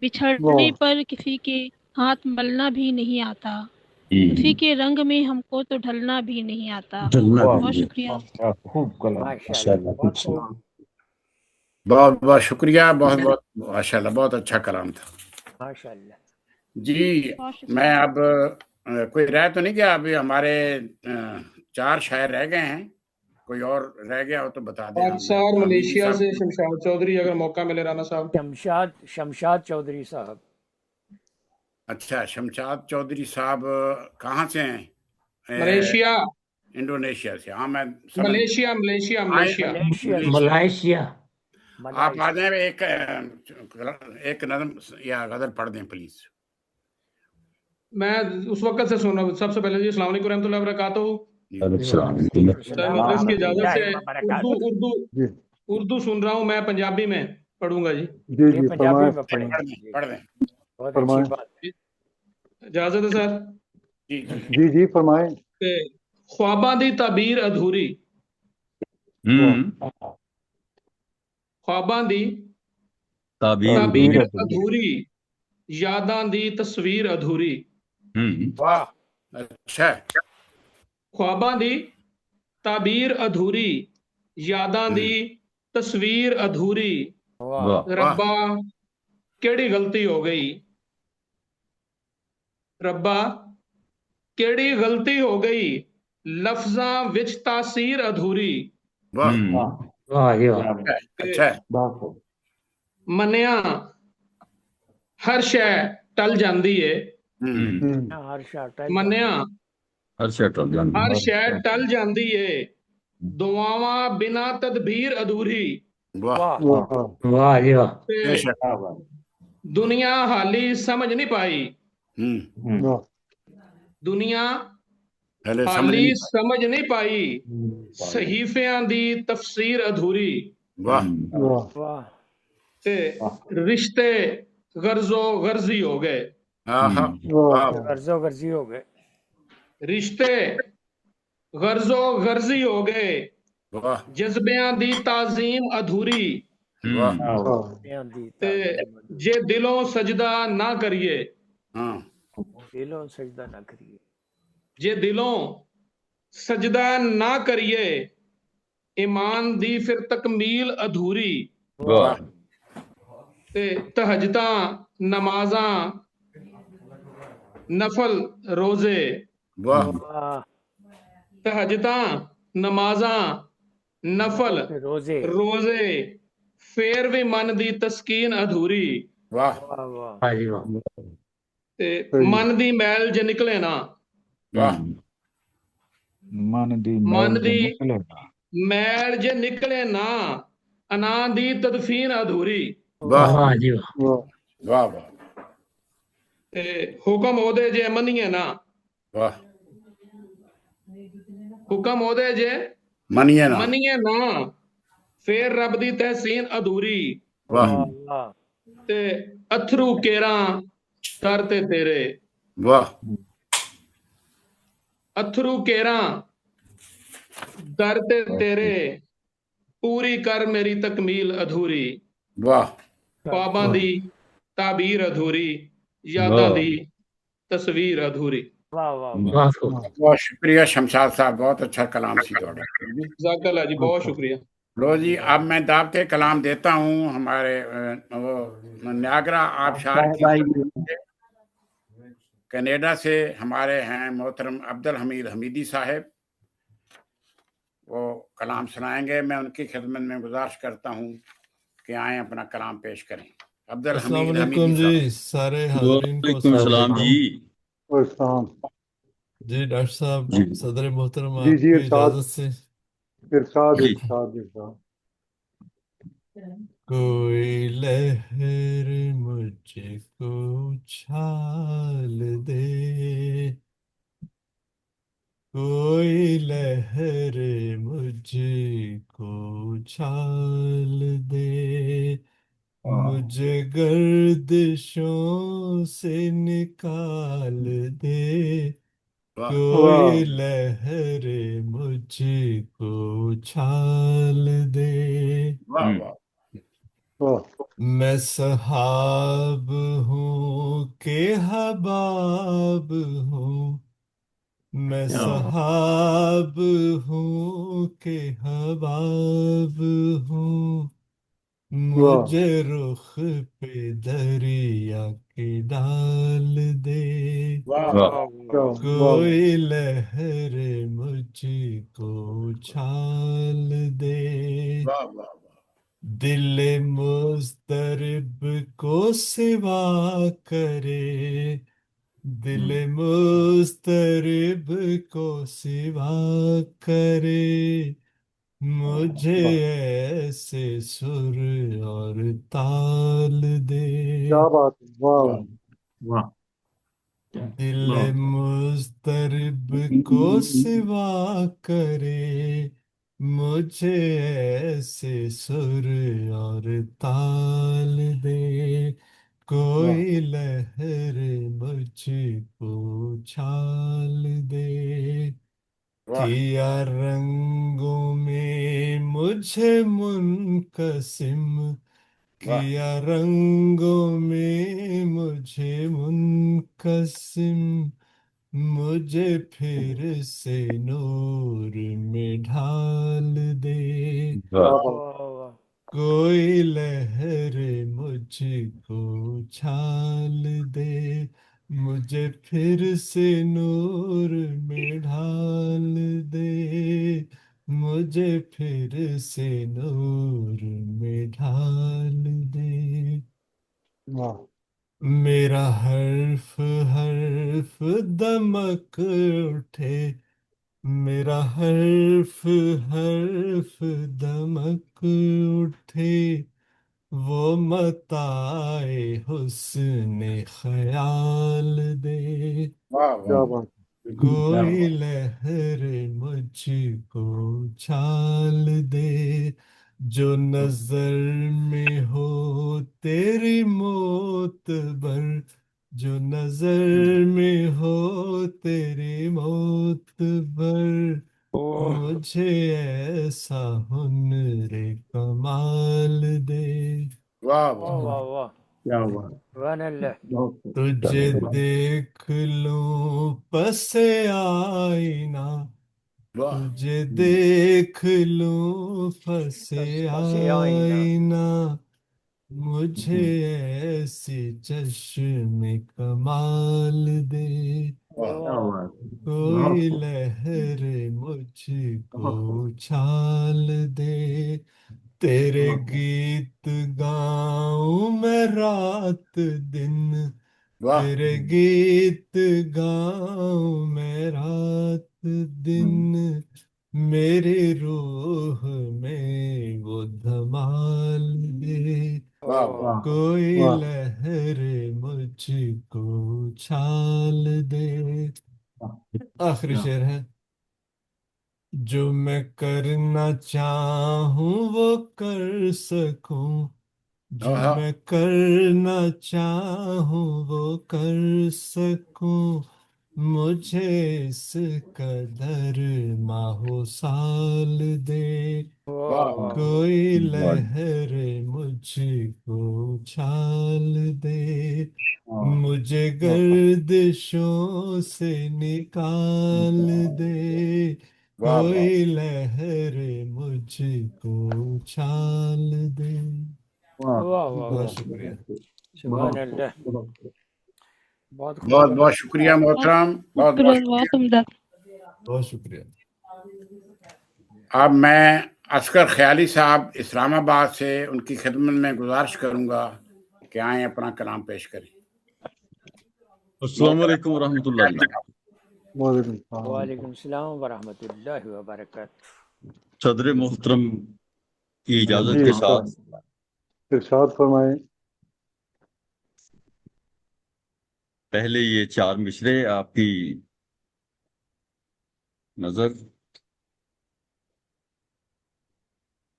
بچھڑنے پر کسی کے ہاتھ ملنا بھی نہیں آتا، اسی کے رنگ میں ہم کو تو ڈھلنا بھی نہیں آتا. بہت شکریہ. بہت بہت شکریہ، بہت بہت ماشاء اللہ، بہت اچھا کلام تھا. ماشاء اللہ. جی میں اب کوئی رہ تو نہیں گیا، ابھی ہمارے 4 شاعر رہ گئے ہیں، کوئی اور رہ گیا ہو تو بتا دیں. پاکستان ملیشیا سے شمشاد چودھری، اگر موقع ملے رانا صاحب. شمشاد چودھری صاحب. اچھا، شمشاد چودھری صاحب کہاں سے ہیں؟ ملیشیا. انڈونیشیا سے. ہاں میں ملیشیا. آپ آ جائیں، ایک نظم یا غزل پڑھ دیں پلیز. میں اس وقت سے سن رہا ہوں. سب سے پہلے جی السلام علیکم رحمۃ اللہ وبرکاتہ. مدرس کی اجازت سے اردو سن رہا ہوں، میں پنجابی میں پڑھوں گا. جی جی پنجابی میں پڑھ دیں. بہت اچھی بات. اجازت ہے سر؟ جی فرمائیں. خواباں دی تعبیر ادھوری، خواباں دی تعبیر ادھوری، یاداں دی تصویر ادھوری. اچھا. خواباں دی تعبیر ادھوری، یاداں دی تصویر ادھوری. ربا کیڑی غلطی ہو گئی، ربا کیڑی غلطی ہو گئی، لفظاں وچ تاثیر ادھوری. منیا ہر شے ٹل جاندی ہے، منیا ہر شے ٹل جاندی ہے، دعاواں بنا تدبیر ادھوری. دنیا حالی سمجھ نہیں پائی، دنیا حالی سمجھ نہیں پائی، صحیفیاں دی تفسیر ادھوری. رشتے غرض و غرضی ہو گئے، غرضی ہو گئے، رشتے غرض و غرضی ہو گئے، جذبیاں دی تعظیم ادھوری. جے دلوں سجدہ نہ کریے، دلوں سجدہ نہ کریے، جے دلوں سجدہ نہ کریے، ایمان دی پھر تکمیل ادھوری. ਤੇ ਤਹਜਦਾਂ ਨਮਾਜ਼ਾਂ ਨਫਲ ਰੋਜ਼ੇ वाह ਤਹਜਦਾਂ ਨਮਾਜ਼ਾਂ ਨਫਲ रोजे ਰੋਜ਼ੇ ਫੇਰ ਵੀ ਮਨ ਦੀ ਤਸਕੀਨ ਅਧੂਰੀ वाह वाह वाह ਵਾਹ ਜੀ ਵਾਹ ਤੇ ਮਨ ਦੀ ਮੈਲ ਜੇ ਨਿਕਲੇ ਨਾ वाह मन दी ਮਨ मैल जो ਦੀ निकले ना ਮੈਲ ਜੇ ਨਿਕਲੇ ਨਾ ਅਨਾਂ ਦੀ ਤਦਫੀਨ ਅਧੂਰੀ वाह ਵਾਹ ਜੀ ਵਾਹ वाह वाह वाह ਤੇ ਹੁਕਮ ਉਹਦੇ ਜੇ ਮੰਨੀਏ ਨਾ वाह ਹੁਕਮ ਉਹਦੇ ਜੇ मानिए ना ਮੰਨੀਏ ਨਾ ਫੇਰ ਰੱਬ ਦੀ ਤਹਿਸੀਨ ਅਧੂਰੀ वाह वाह ਤੇ ਅਥਰੂ ਕੇਰਾਂ ਦਰ ਤੇ ਤੇਰੇ वाह ਅਥਰੂ ਕੇਰਾਂ ਦਰ ਤੇ ਤੇਰੇ ਪੂਰੀ ਕਰ ਮੇਰੀ ਤਕਮੀਲ ਅਧੂਰੀ वाह ख्वाबां दी ताबीर अधूरी यादां दी तस्वीर अधूरी वाह वाह ਵਾਹ बहुत शुक्रिया शमशाद साहब बहुत अच्छा कलाम सी थोड़ा जज़ाकल्लाह जी बहुत शुक्रिया लो जी अब मैं दावत कलाम देता हूँ हमारे वो न्यागरा आबशार की कनाडा से हमारे हैं मोहतरम अब्दुल हमीद हमीदी साहब वो कलाम सुनाएंगे मैं उनकी खिदमत में गुजारिश करता हूँ कि आए अपना कलाम पेश करें अब्दुल अस्सलाम हमीद वालेकुम हमीदी जी साहब सारे हाजरीन को वालेकुम अस्सलाम सलाम जी वालेकुम और सलाम जी डॉक्टर साहब जी सदर मोहतरम जी आपकी इरशाद इजाजत से इरशाद जी इरशाद इरशाद कोई लहर मुझको उछाल दे कोई लहर मुझको उछाल दे मुझे गर्दिशों से निकाल दे वाह कोई लहर मुझको उछाल दे वाह वाह वाह मैं सहाब हूँ के हबाब हूँ मैं सहाब हूँ के हबाब हूँ वाह मुझे रुख पे दरिया के डाल दे वाह वाह वाह क्या वाह कोई लहर मुझको उछाल दे वाह वाह दिल मुस्तरब को सिवा करे दिल मुस्तरब को सिवा करे मुझे ऐसे सुर और ताल दे क्या बात है वाह वाह वाह दिल वाह मुस्तरब को सिवा करे मुझे ऐसे सुर और ताल दे कोई लहर मुझको उछाल दे वाह किया रंगों में मुझे मुनकसिम वाह किया रंगों में मुझे मुनकसिम मुझे फिर से नूर में ढाल दे क्या वाह बात वाह वाह कोई लहर मुझको उछाल दे मुझे फिर से नूर में ढाल दे मुझे फिर से नूर में ढाल दे वाह मेरा हर्फ हर्फ दमक उठे मेरा हर्फ हर्फ दमक उठे वो मताए हुस्न ख्याल दे वाह क्या वाह बात कोई लहर मुझको छाल दे जो नजर में हो तेरी मोतबर जो नजर में हो तेरी मोतबर ओह मुझे ऐसा हुनर कमाल दे वाह वाह वाह वाह वाह क्या हुआ सुभान अल्लाह बहुत तुझे देख लूं पसे आईना वाह तुझे देख लूं फसे फंसे आईना आईना مجھے ایسی چشم کمال دے، کوئی لہر مجھ کو اچھال دے، تیرے گیت گاؤں میں رات دن، تیرے گیت گاؤں میں رات دن، میری روح میں وہ دھمال دے، کوئی لہر مجھ کو چھال دے۔ آخری شعر ہے، جو میں کرنا چاہوں وہ کر سکوں، جو میں کرنا چاہوں وہ کر سکوں، مجھے اس قدر ماہو سال دے، کوئی لہر مجھ کو چھال دے، مجھے گردشوں سے نکال دے، کوئی لہر مجھ کو چھال دے۔ واہ واہ بہت واہ، شکریہ، سبحان اللہ، بہت بہت خوب۔ بہت شکریہ محترم، بہت بہت شکریہ۔ بہت عمدہ۔ بہت شکریہ۔ اب میں عسکر خیالی صاحب اسلام آباد سے ان کی خدمت میں گزارش کروں گا کہ آئیں اپنا کلام پیش کریں۔ السلام علیکم ورحمۃ اللہ جناب۔ وعلیکم السلام۔ وعلیکم السلام ورحمۃ اللہ وبرکاتہ۔ صدر محترم کی اجازت جی کے ساتھ ارشاد فرمائیں۔ پہلے یہ 4 مصرے آپ کی نظر۔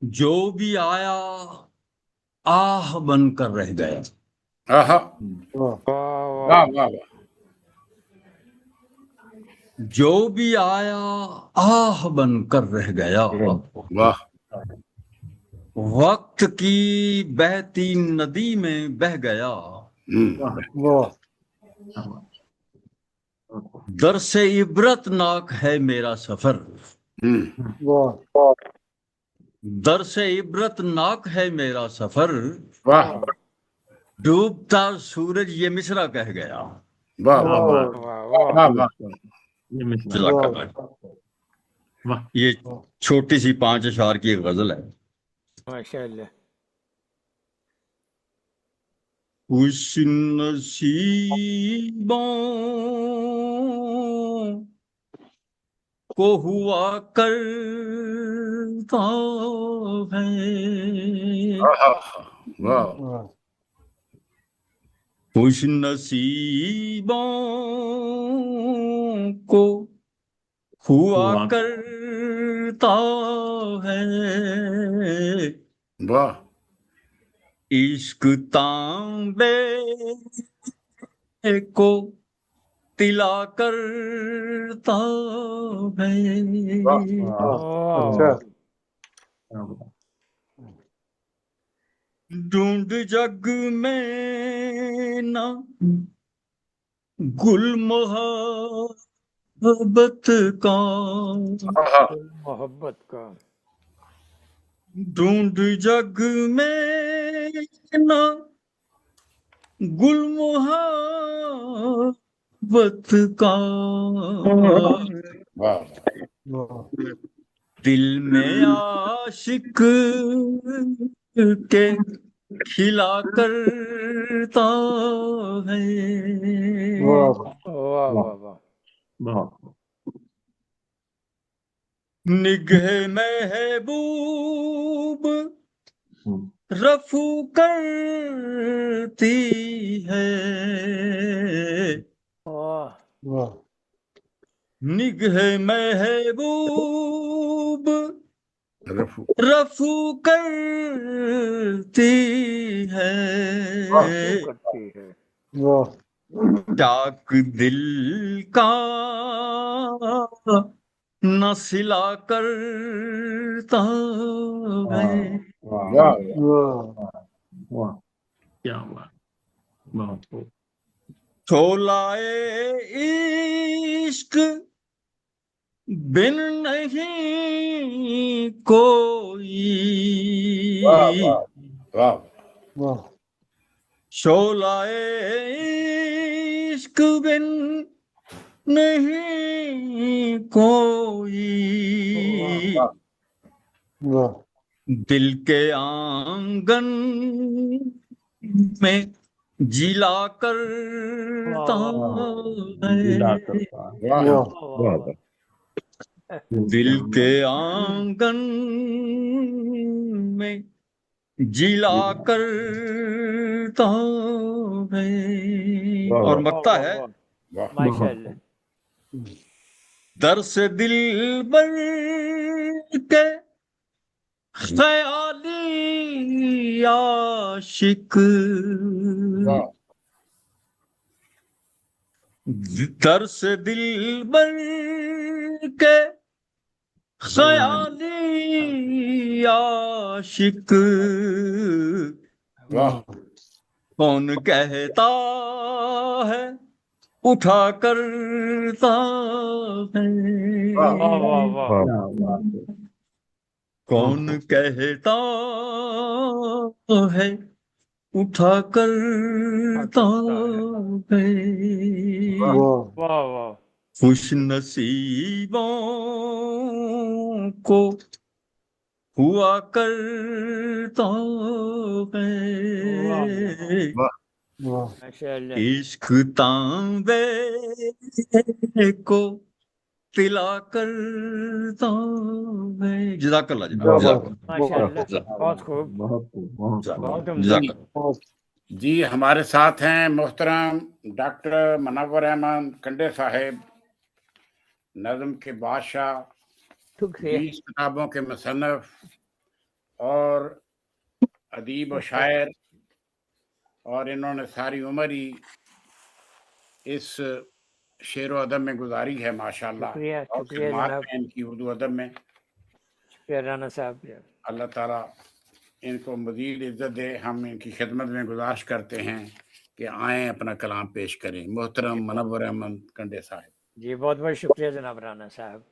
جو بھی آیا آہ بن کر رہ گیا، آہا، واہ واہ واہ واہ، جو بھی آیا آہ بن کر رہ گیا، واہ، وقت کی بہتی ندی میں بہ گیا، واہ درس عبرت ناک ہے میرا سفر، واہ درس عبرت ناک ہے میرا سفر، واہ ڈوبتا سورج یہ مصرع کہہ گیا۔ واہ واہ واہ واہ، جزاک اللہ۔ یہ چھوٹی سی 5 اشعار کی ایک غزل ہے۔ ماشاء اللہ۔ خوش نصیبوں کو ہوا کرتا ہے، واہ، خوش نصیبوں کو ہوا کرتا ہے، واہ، عشق تانبے کو تلا کرتا ہے، اچھا ڈھونڈ جگ میں نہ گل محبت کا، محبت کا، ڈھونڈ جگ میں نہ گل محبت کا، دل میں عاشق کے کھلا کرتا ہے، واہ واہ واہ، نگہ محبوب رفو کرتی ہے، واہ، نگہ محبوب رفو کرتی ہے، کرتی ہے، واہ چاک دل کا نہ سلا کرتا ہے، کیا ہوا چھولائے عشق بن نہیں کوئی، वाह शोलाए इश्क बिन नहीं कोई, वाह दिल के आंगन में जिला करता जिला है, करता है। वाह वाह वाह। दिल के आंगन में जिला करता है। वाह और वाह। मकता है, वाह माशाअल्लाह। दर से दिल बर के ख्याली आशिक, वाह दर से दिल बर के ख्याली आशिक, वाह कौन कहता है उठा करता है, वाह वाह वाह। क्या बात है। कौन कहता है उठा करता है, वाह वाह वाह। खुश नसीबों को हुआ करता है, वाह वाह माशाअल्लाह। इश्क तांबे को तिला करता है। जज़ाकल्लाह क्या जनाब, बात है, माशाअल्लाह, जज़ाकल्लाह, बहुत खूब, बहुत खूब, बहुत खूब। बहुत उम्दा। जज़ाकल्लाह। बहुत जी। हमारे साथ हैं मोहतरम डॉक्टर मुनव्वर अहमद कंडे साहिब, नज़म के बादशाह, शुक्रिया। 20 किताबों के मुसन्नफ और अदीब व शायर, और इन्होंने सारी उम्र ही इस शेर व अदब में गुजारी है माशाअल्लाह। शुक्रिया और शुक्रिया खिदमात जनाब, हैं इनकी उर्दू अदब में। शुक्रिया राना साहब। अल्लाह ताला इनको मज़ीद इज़्ज़त दे। हम इनकी खिदमत में गुजारिश करते हैं कि आएँ अपना कलाम पेश करें। मोहतरम मुनव्वर अहमद कंडे साहिब। जी बहुत बहुत शुक्रिया जनाब राना साहब।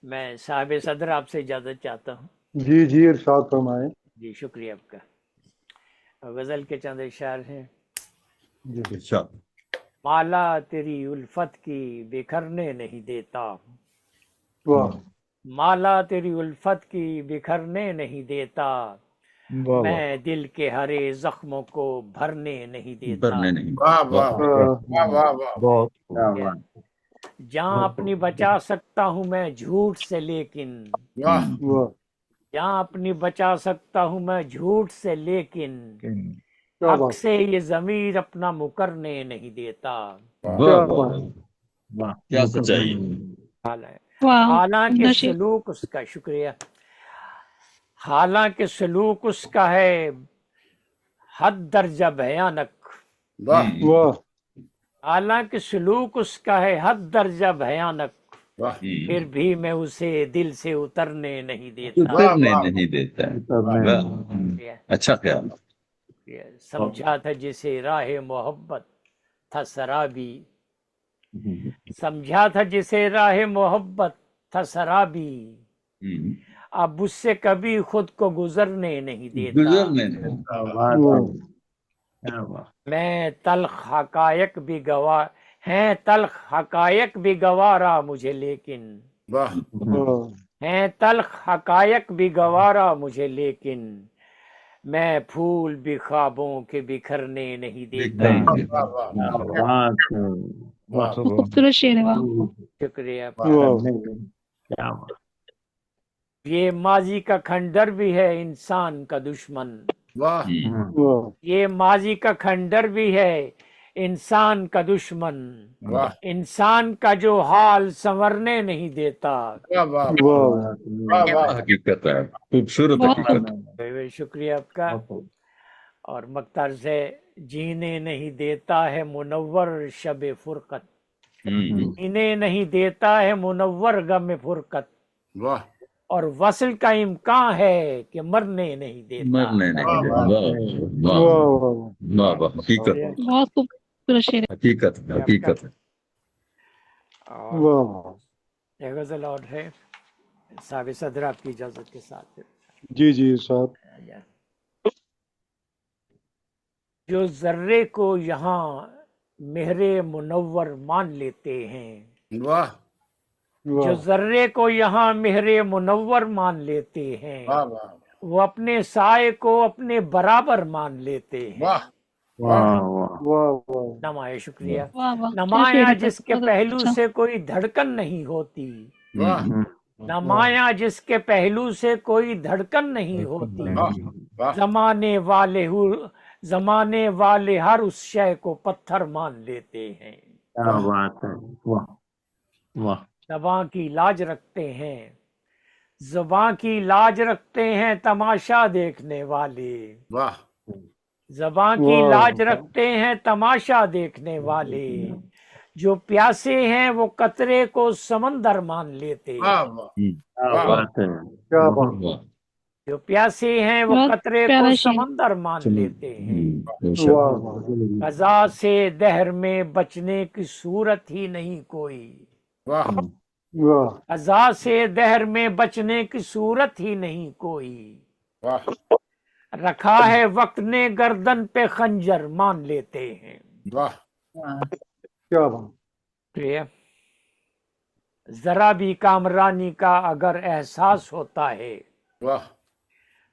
मैं साहिब सदर आपसे इजाज़त चाहता हूँ। जी जी इरशाद फरमाएं। जी शुक्रिया आपका। गज़ल के चंद इशार हैं। जी इरशाद। माला तेरी उल्फत की बिखरने नहीं देता, वाह माला तेरी उल्फत की बिखरने नहीं देता, वाह वाह। मैं दिल के हरे जख्मों को भरने नहीं देता। भरने नहीं। वाह वाह वाह वाह वाह वाह। बहुत क्या खूब। बात। जहाँ अपनी बचा सकता हूँ मैं झूठ से, लेकिन वाह वाह जहाँ अपनी बचा सकता हूँ मैं झूठ से, लेकिन क्या हक बात से ये ज़मीर अपना मुकरने नहीं देता। वाह क्या वाह बात वाह, वाह। क्या सच्चाई। वाह हालांकि उम्दा शेर। सलूक उसका, शुक्रिया, हालांकि सलूक उसका है हद दर्जा भयानक, वाह वाह हालांकि सलूक उसका है हद दर्जा भयानक, वाह फिर भी मैं उसे दिल से उतरने नहीं देता। उतरने वाह। नहीं देता है। करने वाह, अच्छा ख्याल। समझा था जिसे राह मोहब्बत था शराबी, समझा था जिसे राह मोहब्बत था शराबी, अब उससे कभी खुद को गुजरने नहीं देता। गुजरने नहीं। वाह वाह क्या वाह। मैं तल्ख हकायक भी गवार हैं, तल्ख हकायक भी गवारा मुझे, लेकिन वाह वाह हैं तल्ख हकायक भी गवारा मुझे, लेकिन मैं फूल भी ख्वाबों के बिखरने नहीं देता। नहीं। वाह वाह क्या वाह बात है। वाह बहुत खूबसूरत शेर है। वाह शुक्रिया। वाह क्या बात। ये माजी का खंडर भी है इंसान का दुश्मन, वाह वाह ये माजी का खंडर भी है इंसान का दुश्मन, वाह इंसान का जो हाल संवरने नहीं देता। वाह वाह वाह वाह वाह। हकीकत है, खूबसूरत बहुत हकीकत। शुक्रिया आपका। और मक्तर से जीने नहीं देता है मुनव्वर शब फुरकत, जीने नहीं देता है मुनव्वर गम फुरकत, वाह और वसल का इम्कान है कि मरने नहीं देता। मरने नहीं देता। वाह वाह वाह वाह वाह वाह, हकीकत बहुत खूबसूरत शेर है। हकीकत हकीकत है। और वाह एक गजल और है साहब सदर आपकी इजाजत के साथ। जी जी इरशाद। जो ذرے کو یہاں مہر منور مان لیتے ہیں، واہ جو ذرے کو یہاں مہر منور مان لیتے ہیں، واہ واہ وہ اپنے سائے کو اپنے برابر مان لیتے ہیں۔ واہ واہ واہ واہ واہ نمایاں شکریہ۔ واہ واہ، کیا نمایاں شعر ہے، جس کے بہت پہلو اچھا۔ سے کوئی دھڑکن نہیں ہوتی، واہ نمایاں جس کے پہلو سے کوئی دھڑکن نہیں ہوتی، واہ واہ زمانے والے ہر اس شے کو پتھر مان لیتے ہیں۔ کیا بات ہے، واہ واہ زباں کی لاج رکھتے ہیں، زباں کی لاج رکھتے ہیں تماشا دیکھنے والے، واہ زباں کی لاج رکھتے ہیں تماشا دیکھنے والے، جو پیاسے ہیں وہ قطرے کو سمندر مان لیتے ہیں، واہ واہ کیا بات ہے، کیا بہت بات ہے، جو پیاسے ہیں وہ بہت قطرے پیارا کو شعر۔ سمندر مان لیتے ہیں۔ واہ واہ قضا سے دہر میں بچنے کی صورت ہی نہیں کوئی، واہ واہ قضا سے دہر میں بچنے کی صورت ہی نہیں کوئی، واہ رکھا ہے وقت نے گردن پہ خنجر مان لیتے ہیں۔ واہ کیا بات، شکریہ۔ ذرا بھی کامرانی کا اگر احساس ہوتا ہے، واہ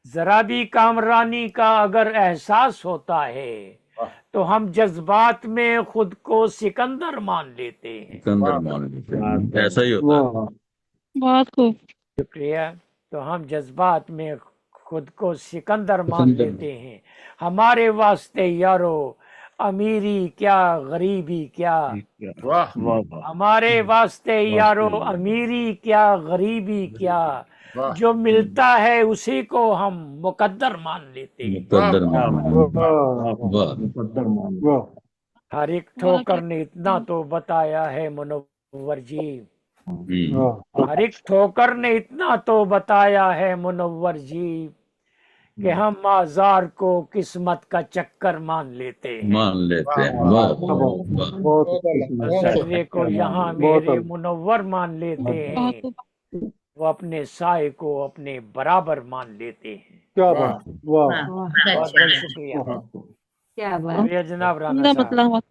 ذرا بھی کامرانی کا اگر احساس ہوتا ہے، تو ہم جذبات میں خود کو سکندر مان لیتے ہیں۔ سکندر مان لیتے ہیں، ایسا ہی ہوتا ہے۔ واہ بہت خوب۔ شکریہ۔ تو ہم جذبات میں خود کو سکندر مان لیتے ہیں، ہمارے واسطے یارو امیری کیا غریبی کیا، واہ ہمارے واسطے یارو امیری کیا غریبی کیا، واہ جو ملتا ہے اسی کو ہم مقدر مان لیتے ہیں۔ مقدر مان واہ واہ ہر ایک ٹھوکر نے اتنا تو بتایا ہے منور جی، واہ ہر ایک ٹھوکر نے اتنا تو بتایا ہے منور جی، کہ ہم آزار کو قسمت کا چکر مان لیتے ہیں، مان لیتے ہیں۔ واہ بہت اچھا، ذرے کو یہاں بہت میرے منور مان لیتے ہیں، وہ اپنے سائے کو اپنے برابر مان لیتے ہیں۔ کیا بات، واہ بہت بہت شکریہ۔ کیا بات، شکریہ جناب رانا عمدہ صاحب۔ مطلب۔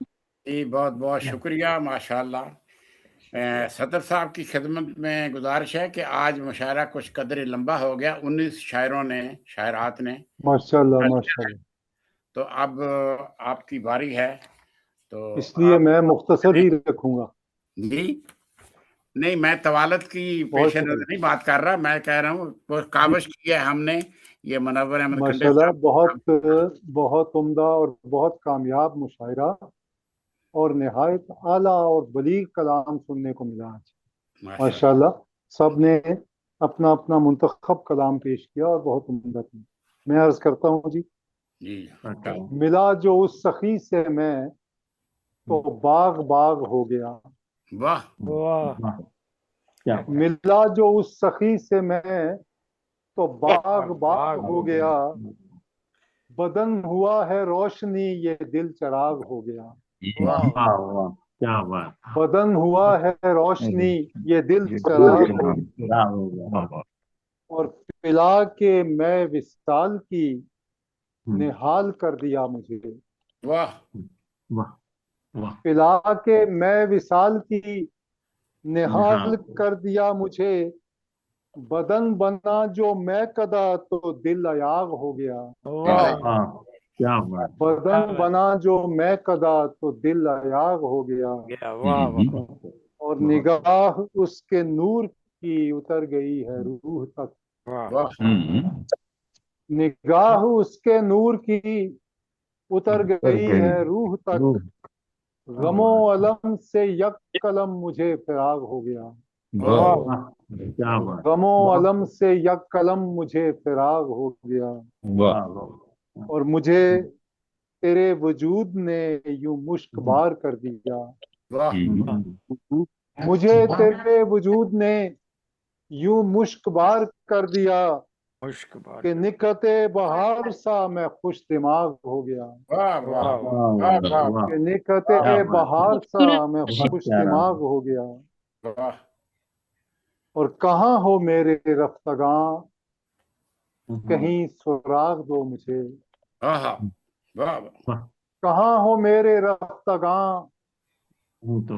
جی بہت بہت شکریہ، ماشاءاللہ۔ صدر صاحب کی خدمت میں گزارش ہے کہ آج مشاعرہ کچھ قدر لمبا ہو گیا، 19 شاعروں نے، شاعرات نے، ماشاء اللہ ماشاء اللہ، تو اب آپ کی باری ہے، تو اس لیے میں مختصر ہی رکھوں گا۔ جی نہیں، میں طوالت کی پیش نظر نہیں بات کر رہا، میں کہہ رہا ہوں وہ کاوش کی ہے ہم نے، یہ منور احمد ماشاء کنڈے اللہ، صاحب بہت عمدہ اور بہت کامیاب مشاعرہ اور نہایت اعلیٰ اور بلیغ کلام سننے کو ملا آج، ماشاء اللہ۔ سب نے اپنا اپنا منتخب کلام پیش کیا اور بہت عمدہ تھی۔ میں عرض کرتا ہوں جی، جی ملا جو اس سخی سے میں تو باغ باغ ہو گیا، واہ واہ ملا جو اس سخی سے میں تو باغ باغ ہو گیا، بدن ہوا ہے روشنی یہ دل چراغ ہو گیا، کیا بات، بدن ہوا ہے روشنی یہ دل چراغ ہو گیا، اور پلا کے میں وصال کی نہال کر دیا مجھے، واہ پلا کے میں وصال کی نہال کر دیا مجھے، بدن بنا جو میں کدا تو دل ایاغ ہو گیا، کیا بات، بدن بنا جو میں کدا تو دل ایاغ ہو گیا، اور نگاہ اس کے نور کی اتر گئی ہے روح تک، نگاہ اس کے نور کی اتر گئی ہے روح تک، غم و علم سے یک قلم مجھے فراغ ہو گیا، کیا بات، غم و علم سے یک قلم مجھے فراغ ہو گیا، اور مجھے تیرے وجود نے یوں مشک بار کر دیا، مجھے تیرے وجود نے یوں مشک بار کر دیا، کہ نکہت بہار سا میں خوش دماغ ہو گیا، کہ نکہت بہار سا میں خوش دماغ ہو گیا، اور کہاں ہو میرے رفتگاں کہیں سراغ دو مجھے، कहाँ हो मेरे रफ्तगां,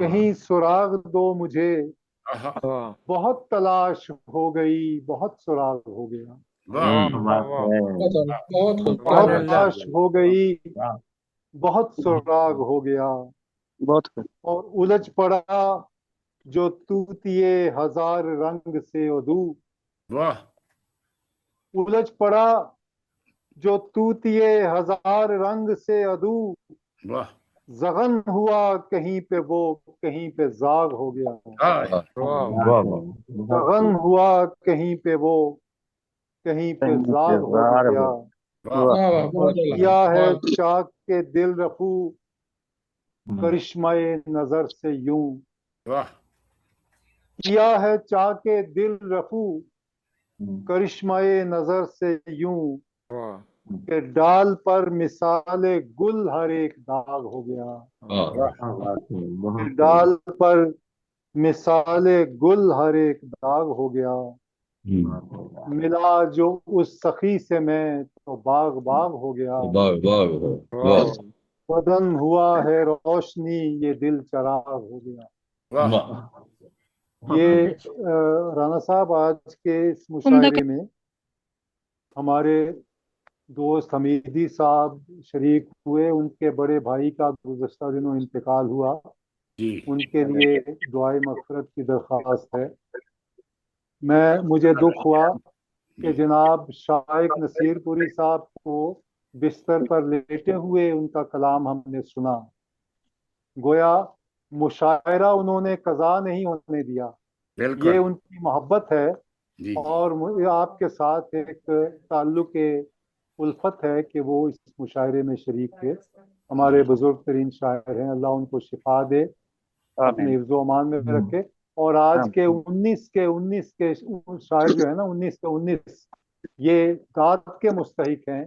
कहीं सुराग दो मुझे, बहुत तलाश हो गई बहुत सुराग हो गया। बहुत तलाश हो गई बहुत सुराग हो गया, और उलझ पड़ा जो तूतिए हजार रंग से उदू। उलझ पड़ा जो तूतिए हजार रंग से अदू, जगन हुआ कहीं पे वो कहीं पे जाग हो गया। जगन हुआ कहीं पे वो कहीं पे जाग हो गया। किया है चाक के दिल रफू, करिश्माए नजर से यूं। किया है चाक के दिल रफू, करिश्माए नजर से यूं, के डाल पर मिसाले गुल हर एक दाग हो गया। के डाल पर मिसाले गुल हर एक दाग हो गया। मिला जो उस सखी से मैं तो बाग बाग हो गया। बदन हुआ है रोशनी ये दिल चराग हो गया। ये राना साहब आज के इस मुशायरे में हमारे दोस्त हमीदी साहब शरीक हुए। उनके बड़े भाई का गुज़श्ता दिनों इंतकाल हुआ, उनके लिए दुआए मग़फ़िरत की दरख्वास्त है। मुझे दुख हुआ कि जनाब शाइक नसीरपुरी साहब को बिस्तर पर लेटे हुए उनका कलाम हमने सुना। गोया मुशायरा उन्होंने कज़ा नहीं होने दिया, ये उनकी मोहब्बत है और मुझे आपके साथ एक ताल्लुक़ उल्फत है कि वो इस मुशायरे में शरीक थे। हमारे बुजुर्ग तरीन शायर हैं, अल्लाह उनको शिफा दे, अपने हिफ्ज़ व अमान में रखे। और आज के 19 के शायर जो है ना 19 के 19 ये दाद के मुस्तहिक हैं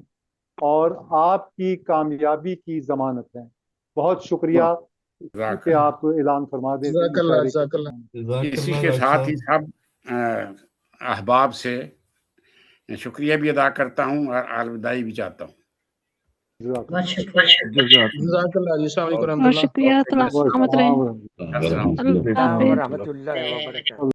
और आपकी कामयाबी की जमानत हैं। बहुत शुक्रिया कि आप ऐलान फरमा दें। इसी के साथ ही सब अहबाब से शुक्रिया भी अदा करता हूँ और अलविदाई भी चाहता हूँ। बहुत शुक्रिया, सलामत रहें। अल्लाह हाफ़िज़।